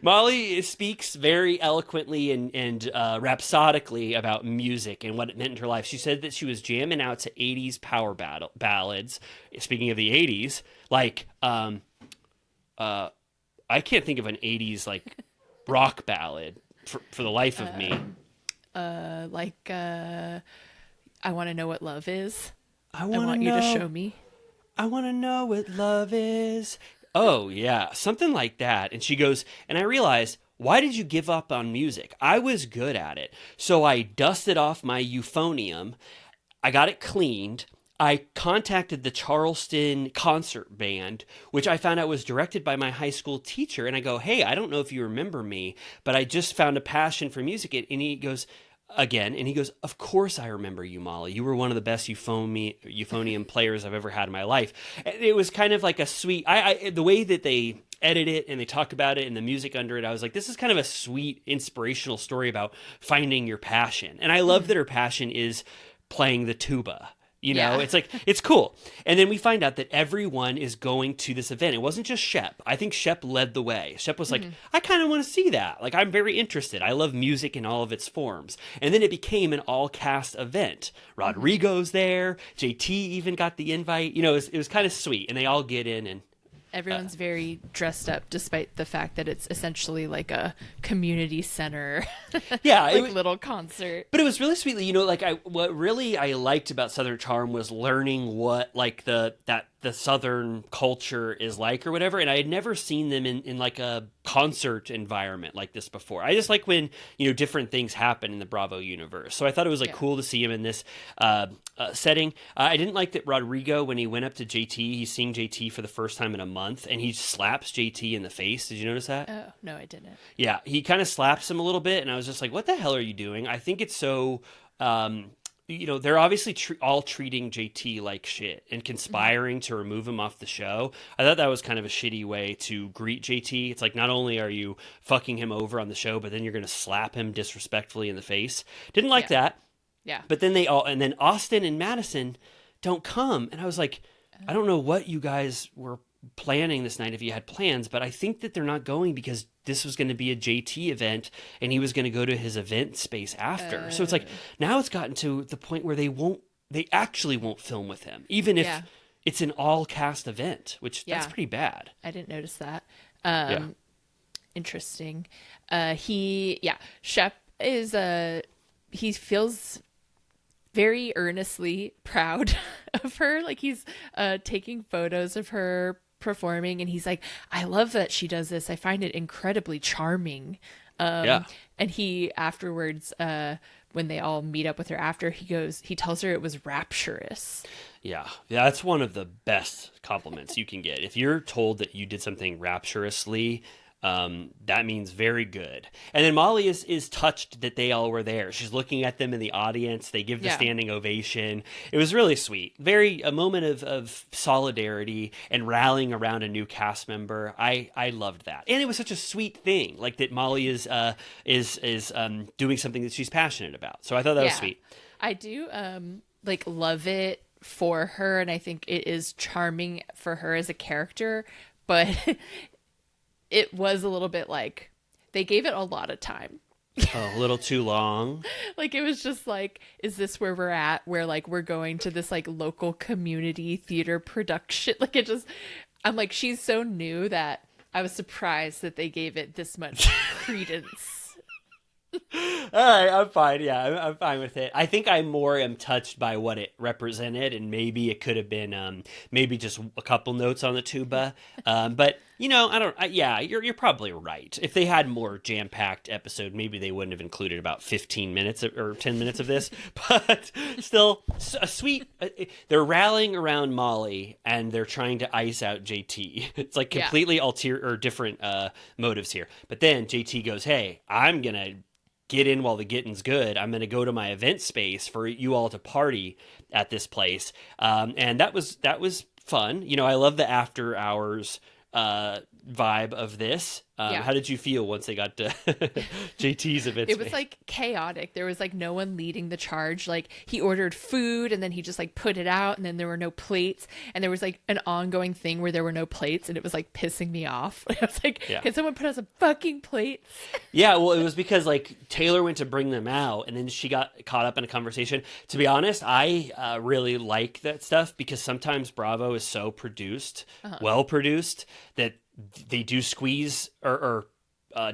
Molly speaks very eloquently and rhapsodically about music and what it meant in her life. She said that she was jamming out to 80s power ballads. Speaking of the 80s, like I can't think of an 80s like rock ballad for the life of me. I want to know what love is. I want you to show me. I want to know what love is. Oh, yeah. Something like that. And she goes, and I realized, why did you give up on music? I was good at it. So I dusted off my euphonium. I got it cleaned. I contacted the Charleston concert band, which I found out was directed by my high school teacher. And I go, hey, I don't know if you remember me, but I just found a passion for music. And he goes, of course I remember you, Molly. You were one of the best euphonium players I've ever had in my life. And it was kind of like a sweet, the way that they edit it and they talk about it and the music under it, I was like, this is kind of a sweet, inspirational story about finding your passion. And I love that her passion is playing the tuba. It's like, it's cool. And then we find out that everyone is going to this event. It wasn't just Shep. I think Shep led the way. Shep was like, I kind of want to see that. Like, I'm very interested. I love music in all of its forms. And then it became an all-cast event. Rodrigo's there. JT even got the invite. It was kind of sweet. And they all get in and everyone's very dressed up, despite the fact that it's essentially like a community center, little concert. But it was really sweet. What really I liked about Southern Charm was learning what like that the Southern culture is like or whatever. And I had never seen them in like a concert environment like this before. I just like when, different things happen in the Bravo universe. So I thought it was like cool to see him in this setting. I didn't like that Rodrigo, when he went up to JT, he's seeing JT for the first time in a month, and he slaps JT in the face. Did you notice that? Oh, no, I didn't. Yeah, he kind of slaps him a little bit, and I was just like, what the hell are you doing? I think it's so... they're obviously all treating JT like shit and conspiring to remove him off the show. I thought that was kind of a shitty way to greet JT. It's like, not only are you fucking him over on the show, but then you're going to slap him disrespectfully in the face. Didn't like that. Yeah. But then and then Austin and Madison don't come. And I was like, I don't know what you guys were planning this night, if you had plans, but I think that they're not going because this was going to be a JT event and he was going to go to his event space after. So it's like, now it's gotten to the point where they actually won't film with him, even if it's an all cast event, which that's pretty bad. I didn't notice that. Interesting. Shep is, he feels very earnestly proud of her. Like he's taking photos of her performing, and he's like, I love that she does this. I find it incredibly charming. And he afterwards, when they all meet up with her after, he tells her it was rapturous. Yeah, that's one of the best compliments you can get. If you're told that you did something rapturously, that means very good. And then Molly is touched that they all were there. She's looking at them in the audience. They give the standing ovation. It was really sweet. A moment of solidarity and rallying around a new cast member. I loved that. And it was such a sweet thing, like that Molly is doing something that she's passionate about. So I thought that was sweet. I do love it for her, and I think it is charming for her as a character, but it was a little bit like they gave it a lot of time. A little too long. Like, it was just like, is this where we're at? Where like we're going to this like local community theater production? Like, I'm like, she's so new that I was surprised that they gave it this much credence. All right, I'm fine. Yeah, I'm fine with it. I think I more am touched by what it represented, and maybe it could have been maybe just a couple notes on the tuba. But you're probably right. If they had more jam-packed episode, maybe they wouldn't have included about 15 minutes or 10 minutes of this. But still, a sweet. They're rallying around Molly, and they're trying to ice out JT. It's like completely different motives here. But then JT goes, "Hey, I'm gonna get in while the getting's good. I'm going to go to my event space for you all to party at this place." And that was fun. I love the after hours vibe of this. How did you feel once they got to JT's event space? It was like chaotic. There was like no one leading the charge. Like, he ordered food and then he just like put it out, and then there were no plates, and there was like an ongoing thing where there were no plates, and it was like pissing me off. I was like, can someone put us a fucking plate? Yeah, well, it was because like Taylor went to bring them out, and then she got caught up in a conversation. To be honest, I really like that stuff, because sometimes Bravo is so produced, well produced, that they do squeeze or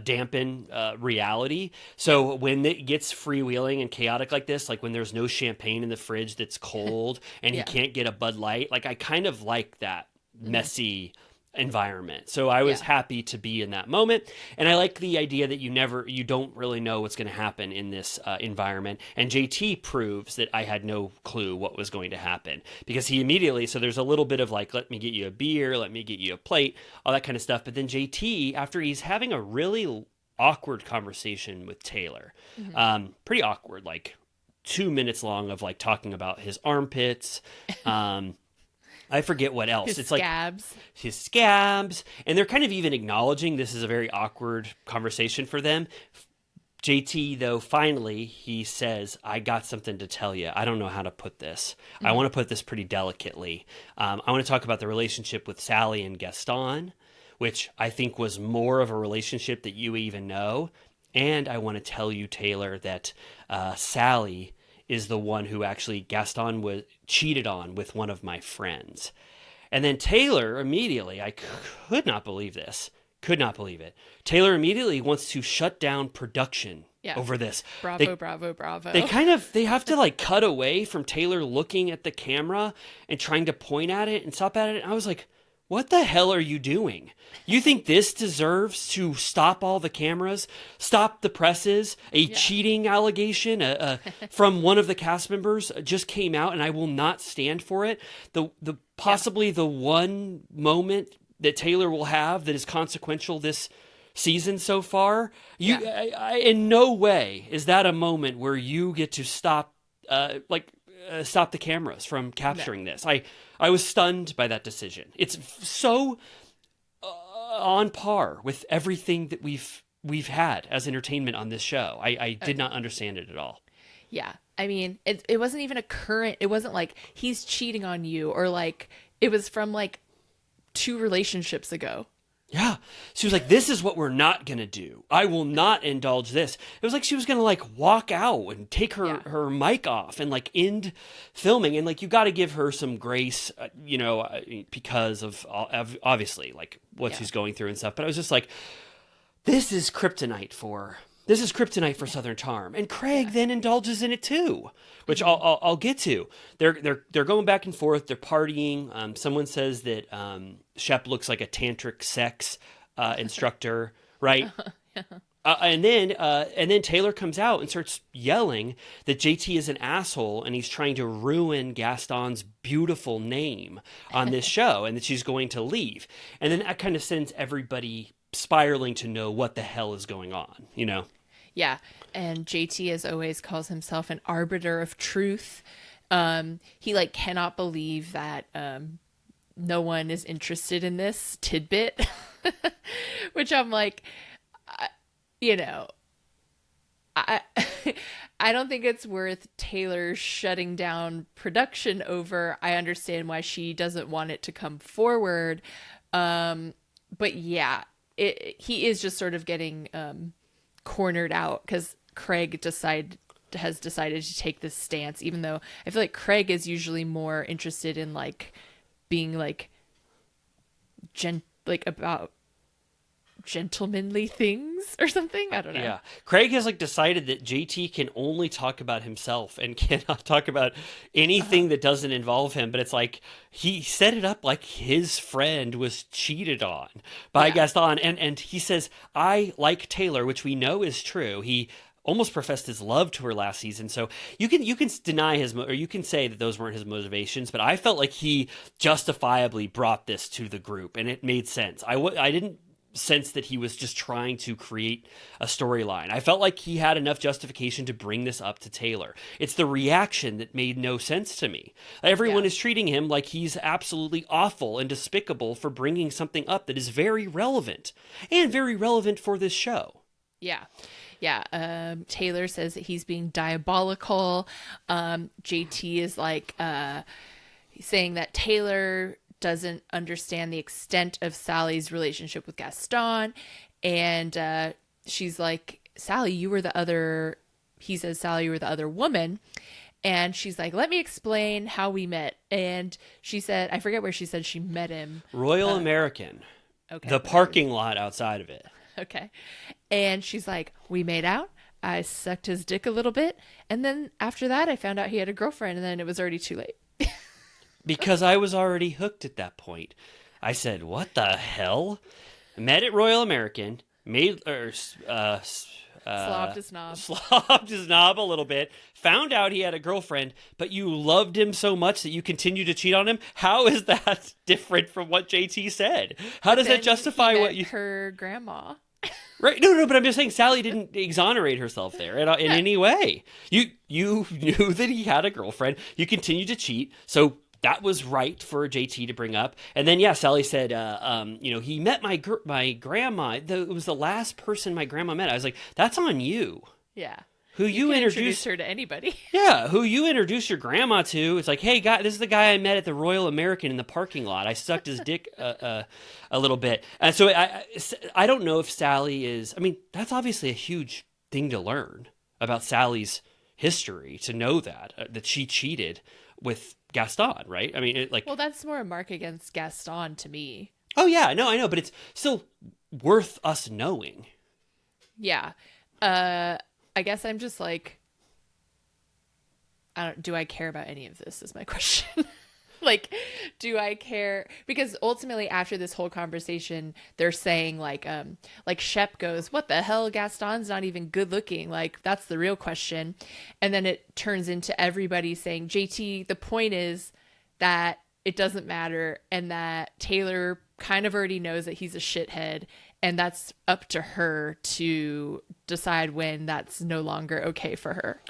dampen reality. So when it gets freewheeling and chaotic like this, like when there's no champagne in the fridge that's cold and he can't get a Bud Light, like I kind of like that messy environment. So I was happy to be in that moment, and I like the idea that you don't really know what's going to happen in this environment. And JT proves that I had no clue what was going to happen, because he immediately, so there's a little bit of like, let me get you a beer, let me get you a plate, all that kind of stuff. But then JT, after he's having a really awkward conversation with Taylor, pretty awkward, like 2 minutes long of like talking about his armpits, I forget what else. It's scabs. Like his scabs. And they're kind of even acknowledging this is a very awkward conversation for them. JT, though, finally, he says, I got something to tell you. I don't know how to put this. I want to put this pretty delicately. I want to talk about the relationship with Sally and Gaston, which I think was more of a relationship that you even know. And I want to tell you, Taylor, that Sally is the one who actually Gaston was cheated on with one of my friends. And then Taylor immediately, I could not believe this, could not believe it. Taylor immediately wants to shut down production over this. Bravo. They have to like cut away from Taylor looking at the camera and trying to point at it and stop at it. And I was like, what the hell are you doing? You think this deserves to stop all the cameras, stop the presses? A cheating allegation from one of the cast members just came out, and I will not stand for it. Possibly the one moment that Taylor will have that is consequential this season so far. In no way is that a moment where you get to stop the cameras from capturing this. I was stunned by that decision. It's so on par with everything that we've had as entertainment on this show. I did not understand it at all. Yeah. I mean, it wasn't even it wasn't like he's cheating on you, or like it was from like 2 relationships ago. Yeah. She was like, this is what we're not going to do. I will not indulge this. It was like she was going to like walk out and take her mic off and like end filming. And like, you got to give her some grace, because of obviously like what she's going through and stuff. But I was just like, this is kryptonite for Southern Charm. And Craig then indulges in it too, which I'll get to. They're going back and forth. They're partying. Someone says that Shep looks like a tantric sex instructor, right? And then Taylor comes out and starts yelling that JT is an asshole and he's trying to ruin Gaston's beautiful name on this show, and that she's going to leave. And then that kind of sends everybody spiraling to know what the hell is going on, Yeah, and JT, as always, calls himself an arbiter of truth. He like cannot believe that no one is interested in this tidbit, which I'm like, I don't think it's worth Taylor shutting down production over. I understand why she doesn't want it to come forward, but yeah, he is just sort of getting cornered out because Craig has decided to take this stance, even though I feel like Craig is usually more interested in like being like about gentlemanly things or something. I don't know. Yeah. Craig has like decided that JT can only talk about himself and cannot talk about anything that doesn't involve him. But it's like he set it up like his friend was cheated on by Gaston. And he says, I like Taylor, which we know is true. He almost professed his love to her last season. So you can deny or you can say that those weren't his motivations, but I felt like he justifiably brought this to the group and it made sense. I didn't sense that he was just trying to create a storyline. I felt like he had enough justification to bring this up to Taylor. It's the reaction that made no sense to me. Everyone is treating him like he's absolutely awful and despicable for bringing something up that is very relevant and very relevant for this show. Yeah. Yeah. Taylor says that he's being diabolical. JT is like saying that Taylor doesn't understand the extent of Sally's relationship with Gaston. And she's like, Sally, you were the other, he says, Sally, you were the other woman. And she's like, let me explain how we met. And she said, I forget where she said she met him. Royal American. Okay. The parking lot outside of it. Okay. And she's like, we made out. I sucked his dick a little bit. And then after that, I found out he had a girlfriend, and then it was already too late. Because I was already hooked at that point. I said, what the hell? Met at Royal American, slobbed his knob. Slobbed his knob a little bit, found out he had a girlfriend, but you loved him so much that you continue to cheat on him? How is that different from what JT said? How does that justify what you... her grandma. Right? No, but I'm just saying Sally didn't exonerate herself there in any way. You knew that he had a girlfriend. You continued to cheat, so that was right for JT to bring up. And then, Sally said, he met my grandma. It was the last person my grandma met. I was like, that's on you. Yeah. Who you introduce her to anybody. Yeah, who you introduce your grandma to. It's like, hey, guy, this is the guy I met at the Royal American in the parking lot. I sucked his dick a little bit. And so I don't know if Sally is... I mean, that's obviously a huge thing to learn about Sally's history, to know that she cheated with Gaston, right? I mean, well, that's more a mark against Gaston to me. Oh, yeah, no, I know, but it's still worth us knowing. Yeah. I guess I'm just like, do I care about any of this is my question. Like, do I care? Because ultimately after this whole conversation, they're saying like Shep goes, what the hell? Gaston's not even good looking. Like, that's the real question. And then it turns into everybody saying, JT, the point is that it doesn't matter. And that Taylor kind of already knows that he's a shithead. And that's up to her to decide when that's no longer okay for her.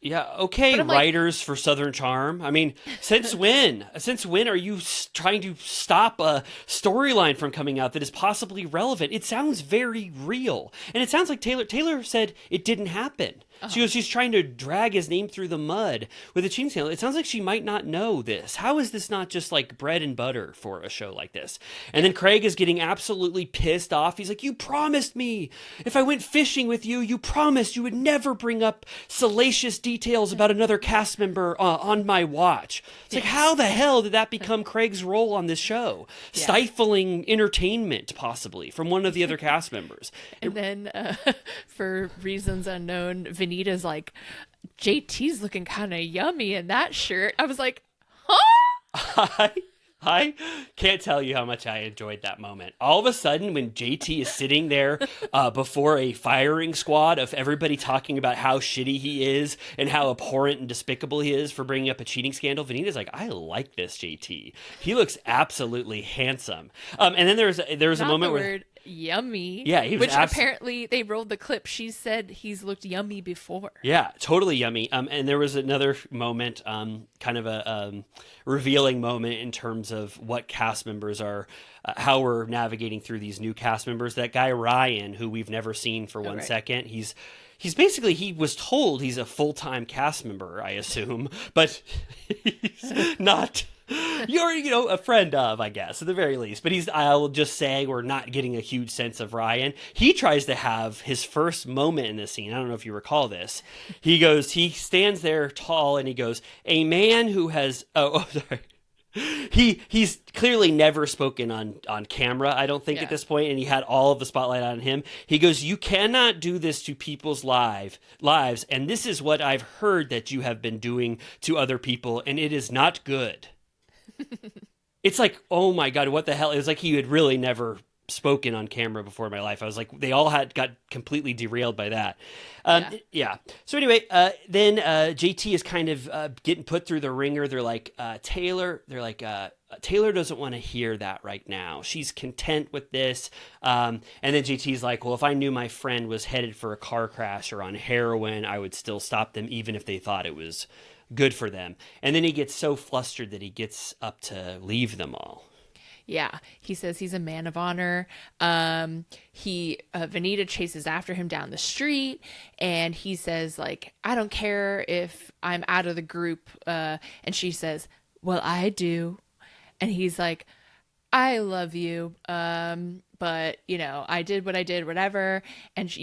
Yeah, okay, writers for Southern Charm. I mean, since when? Since when are you trying to stop a storyline from coming out that is possibly relevant? It sounds very real. And it sounds like Taylor said it didn't happen. She's trying to drag his name through the mud with a cheating scandal. It sounds like she might not know this. How is this not just like bread and butter for a show like this? And then Craig is getting absolutely pissed off. He's like, you promised me. If I went fishing with you, you promised you would never bring up salacious details about another cast member on my watch. It's like, how the hell did that become Craig's role on this show? Yeah. Stifling entertainment, possibly, from one of the other cast members. And then, for reasons unknown, Vanita's like, JT's looking kind of yummy in that shirt. I was like, huh? I can't tell you how much I enjoyed that moment. All of a sudden, when JT is sitting there before a firing squad of everybody talking about how shitty he is and how abhorrent and despicable he is for bringing up a cheating scandal, Vanita's like, I like this JT. He looks absolutely handsome. And then there's a moment where... yummy. Yeah, he was apparently they rolled the clip. She said he's looked yummy before. Yeah, totally yummy. And there was another moment, kind of a revealing moment in terms of what cast members are, how we're navigating through these new cast members. That guy Ryan, who we've never seen for 1 second, he's basically, he was told he's a full-time cast member, I assume, but he's not. You're, a friend of, I guess, at the very least. But I'll just say, we're not getting a huge sense of Ryan. He tries to have his first moment in this scene. I don't know if you recall this. He stands there tall and he goes, a man who has, sorry. He's clearly never spoken on camera, I don't think, at this point, and he had all of the spotlight on him. He goes, you cannot do this to people's lives, and this is what I've heard that you have been doing to other people, and it is not good. It's like, oh my God, what the hell? It was like he had really never spoken on camera before in my life. I was like, they all got completely derailed by that. Yeah. So anyway, then JT is kind of getting put through the ringer. They're like, Taylor doesn't want to hear that right now. She's content with this. And then JT's like, well, if I knew my friend was headed for a car crash or on heroin, I would still stop them, even if they thought it was good for them. And then he gets so flustered that he gets up to leave them all. Yeah, he says he's a man of honor. Vanita chases after him down the street, and he says, like, I don't care if I'm out of the group. And she says, well, I do. And he's like, I love you, but, I did what I did, whatever. And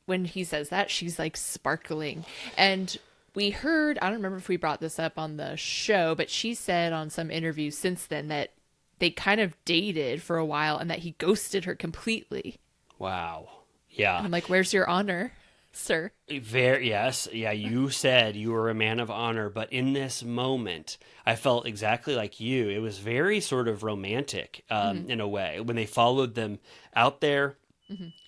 when he says that, she's, like, sparkling. And we heard, I don't remember if we brought this up on the show, but she said on some interviews since then that they kind of dated for a while and that he ghosted her completely. Wow. Yeah. And I'm like, where's your honor, sir? Yes. Yeah, you said you were a man of honor, but in this moment, I felt exactly like you. It was very sort of romantic in a way. When they followed them out there,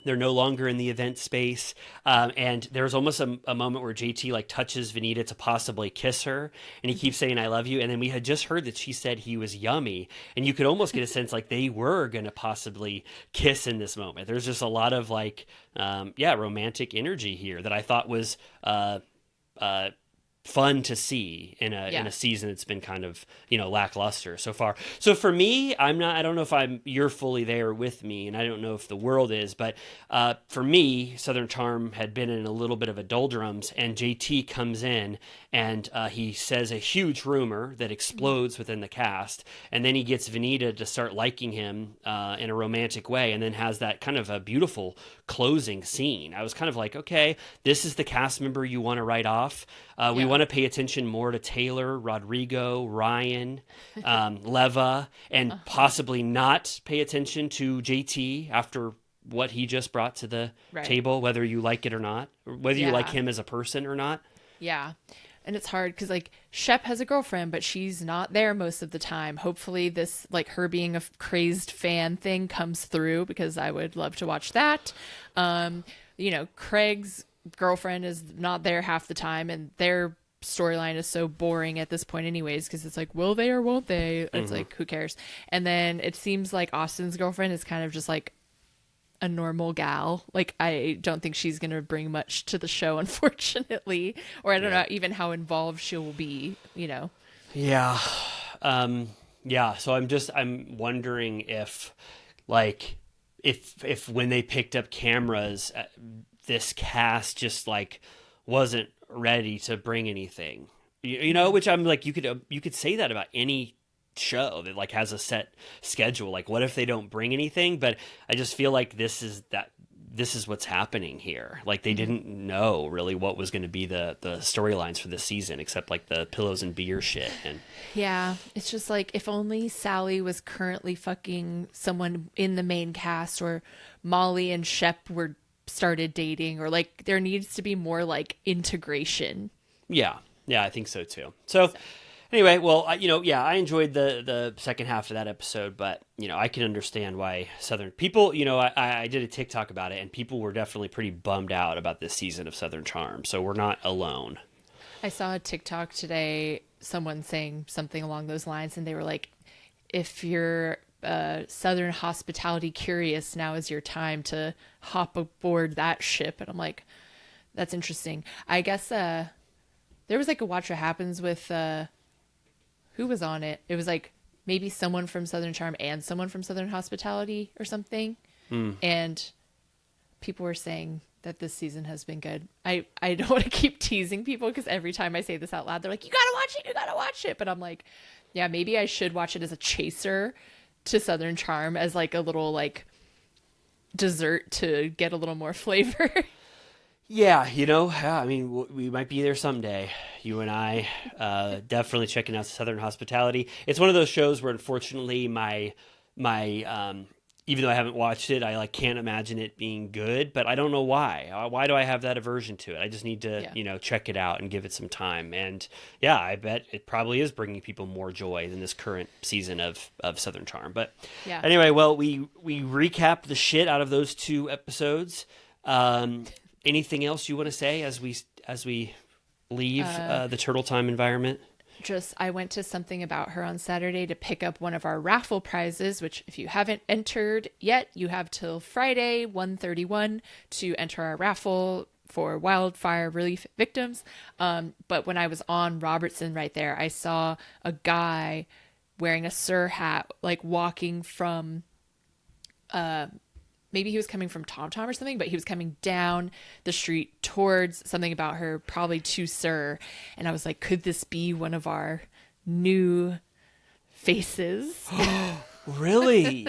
they're no longer in the event space. And there's almost a moment where JT like touches Vanita to possibly kiss her. And he keeps saying, I love you. And then we had just heard that she said he was yummy. And you could almost get a sense like they were going to possibly kiss in this moment. There's just a lot of like, romantic energy here that I thought was fun to see in a season that's been kind of, lackluster so far. So for me, I don't know if you're fully there with me, and I don't know if the world is, but for me, Southern Charm had been in a little bit of a doldrums, and JT comes in and he says a huge rumor that explodes within the cast, and then he gets Vanita to start liking him in a romantic way, and then has that kind of a beautiful closing scene. I was kind of like, okay, this is the cast member you want to write off. We want to pay attention more to Taylor, Rodrigo, Ryan, Leva, and possibly not pay attention to JT after what he just brought to the Right. table, whether you like it or not, or whether you like Yeah. him as a person or not. Yeah. And it's hard because, like, Shep has a girlfriend, but she's not there most of the time. Hopefully, this, like, her being a crazed fan thing comes through because I would love to watch that. Craig's girlfriend is not there half the time, and their storyline is so boring at this point, anyways, because it's like, will they or won't they? It's like, who cares? And then it seems like Austin's girlfriend is kind of just like a normal gal. Like, I don't think she's gonna bring much to the show, unfortunately, or I don't know even how involved she'll be. Yeah. So I'm wondering if, like, if when they picked up cameras, this cast just like wasn't ready to bring anything, which I'm like, you could say that about any show that like has a set schedule. Like, what if they don't bring anything? But I just feel like this is what's happening here. Like, they didn't know really what was going to be the storylines for this season, except like the pillows and beer shit. And yeah, it's just like, if only Sally was currently fucking someone in the main cast, or Molly and Shep were started dating, or like there needs to be more like integration. Yeah, I think so too. So anyway, well, I enjoyed the second half of that episode, but I can understand why Southern people, I did a TikTok about it, and people were definitely pretty bummed out about this season of Southern Charm. So we're not alone. I saw a TikTok today, someone saying something along those lines, and they were like, if you're Southern hospitality curious, now is your time to hop aboard that ship. And I'm like, that's interesting. I guess there was like a Watch What Happens with who was on it? It was like maybe someone from Southern Charm and someone from Southern Hospitality or something. And people were saying that this season has been good. I don't want to keep teasing people, because every time I say this out loud, they're like, you gotta watch it. But I'm like, yeah, maybe I should watch it as a chaser to Southern Charm, as like a little like dessert to get a little more flavor. Yeah, I mean, we might be there someday. You and I, definitely checking out Southern Hospitality. It's one of those shows where, unfortunately, my even though I haven't watched it, I like can't imagine it being good. But I don't know why. Why do I have that aversion to it? I just need to, check it out and give it some time. And yeah, I bet it probably is bringing people more joy than this current season of Southern Charm. But anyway, well, we recapped the shit out of those 2 episodes. Anything else you want to say as we leave the Turtle Time environment? Just, I went to something about her on Saturday to pick up one of our raffle prizes, which if you haven't entered yet, you have till Friday 1:31 to enter our raffle for wildfire relief victims. But when I was on Robertson right there, I saw a guy wearing a Sir hat, like walking from maybe he was coming from Tom Tom or something, but he was coming down the street towards something about her, probably to Sir. And I was like, could this be one of our new faces? Really?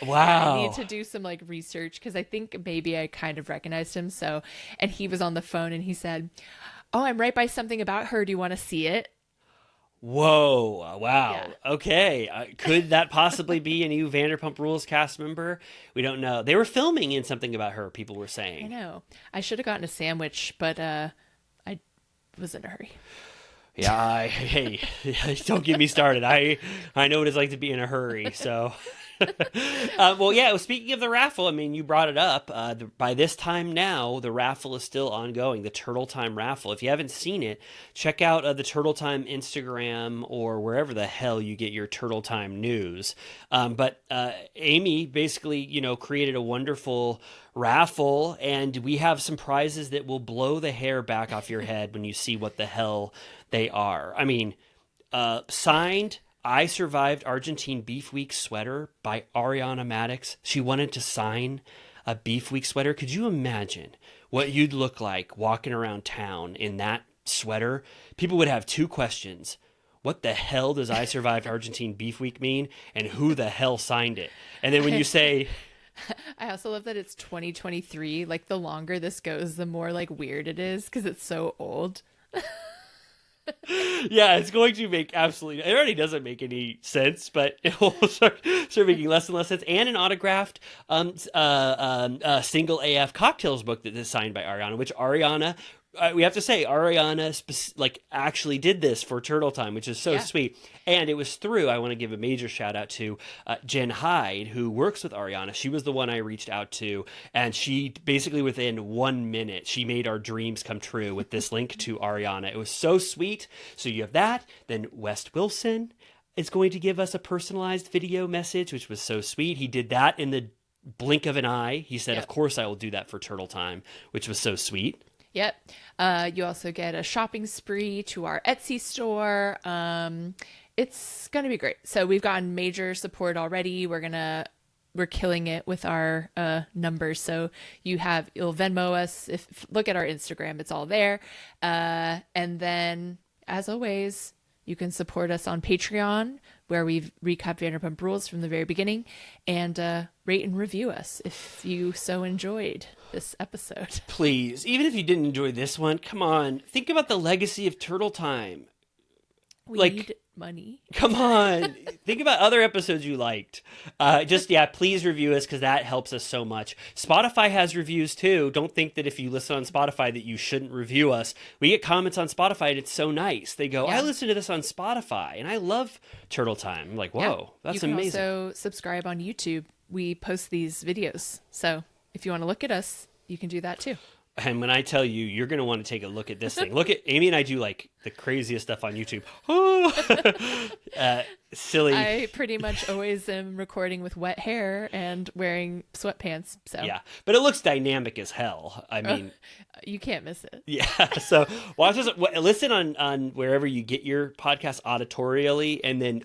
Wow. I need to do some like research, because I think maybe I kind of recognized him. So, and he was on the phone and he said, oh, I'm right by something about her. Do you want to see it? Whoa. Wow. Yeah. Okay. Could that possibly be a new Vanderpump Rules cast member? We don't know. They were filming in something about her, people were saying. I know. I should have gotten a sandwich, but I was in a hurry. Yeah, hey, don't get me started. I know what it's like to be in a hurry, so... well, yeah, speaking of the raffle, I mean, you brought it up. By this time now, the raffle is still ongoing, the Turtle Time raffle. If you haven't seen it, check out the Turtle Time Instagram or wherever the hell you get your Turtle Time news. But Amy basically, created a wonderful raffle, and we have some prizes that will blow the hair back off your head when you see what the hell they are. I mean, signed... I Survived Argentine Beef Week sweater by Ariana Madix. She wanted to sign a Beef Week sweater. Could you imagine what you'd look like walking around town in that sweater? People would have 2 questions. What the hell does I Survived Argentine Beef Week mean? And who the hell signed it? And then when you say... I also love that it's 2023. Like, the longer this goes, the more like weird it is, because it's so old. Yeah, it's going to make absolutely. It already doesn't make any sense, but it will start making less and less sense. And an autographed single AF cocktails book that is signed by Ariana, which Ariana. We have to say Ariana actually did this for Turtle Time, which is so sweet. And it was through, I want to give a major shout out to Jen Hyde, who works with Ariana. She was the one I reached out to, and she basically within 1 minute, she made our dreams come true with this link to Ariana. It was so sweet. So you have that. Then West Wilson is going to give us a personalized video message, which was so sweet. He did that in the blink of an eye. He said, of course I will do that for Turtle Time, which was so sweet. Yep. You also get a shopping spree to our Etsy store. It's going to be great. So we've gotten major support already. We're killing it with our numbers. So you'll Venmo us. Look at our Instagram, it's all there. And then as always, you can support us on Patreon, where we recap Vanderpump Rules from the very beginning, and rate and review us if you so enjoyed this episode. Please, even if you didn't enjoy this one, come on, think about the legacy of Turtle Time. We need money. Come on. Think about other episodes you liked. Please review us, because that helps us so much. Spotify has reviews too. Don't think that if you listen on Spotify that you shouldn't review us. We get comments on Spotify and it's so nice. They go, I listen to this on Spotify and I love Turtle Time. I'm like, whoa, that's amazing. You can also subscribe on YouTube. We post these videos. So if you want to look at us, you can do that too. And when I tell you, you're going to want to take a look at this thing. Look at Amy and I do like the craziest stuff on YouTube. Silly. I pretty much always am recording with wet hair and wearing sweatpants. So yeah, but it looks dynamic as hell. I mean, you can't miss it. Yeah. So watch us. Listen on wherever you get your podcast auditorially, and then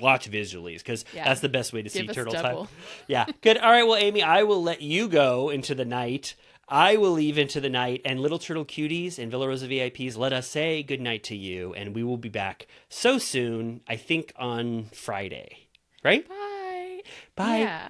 watch visually, because that's the best way to see Turtle Time. Yeah. Good. All right. Well, Amy, I will let you go into the night. I will leave into the night, and Little Turtle Cuties and Villa Rosa VIPs, let us say goodnight to you, and we will be back so soon, I think on Friday. Right? Bye. Bye. Yeah.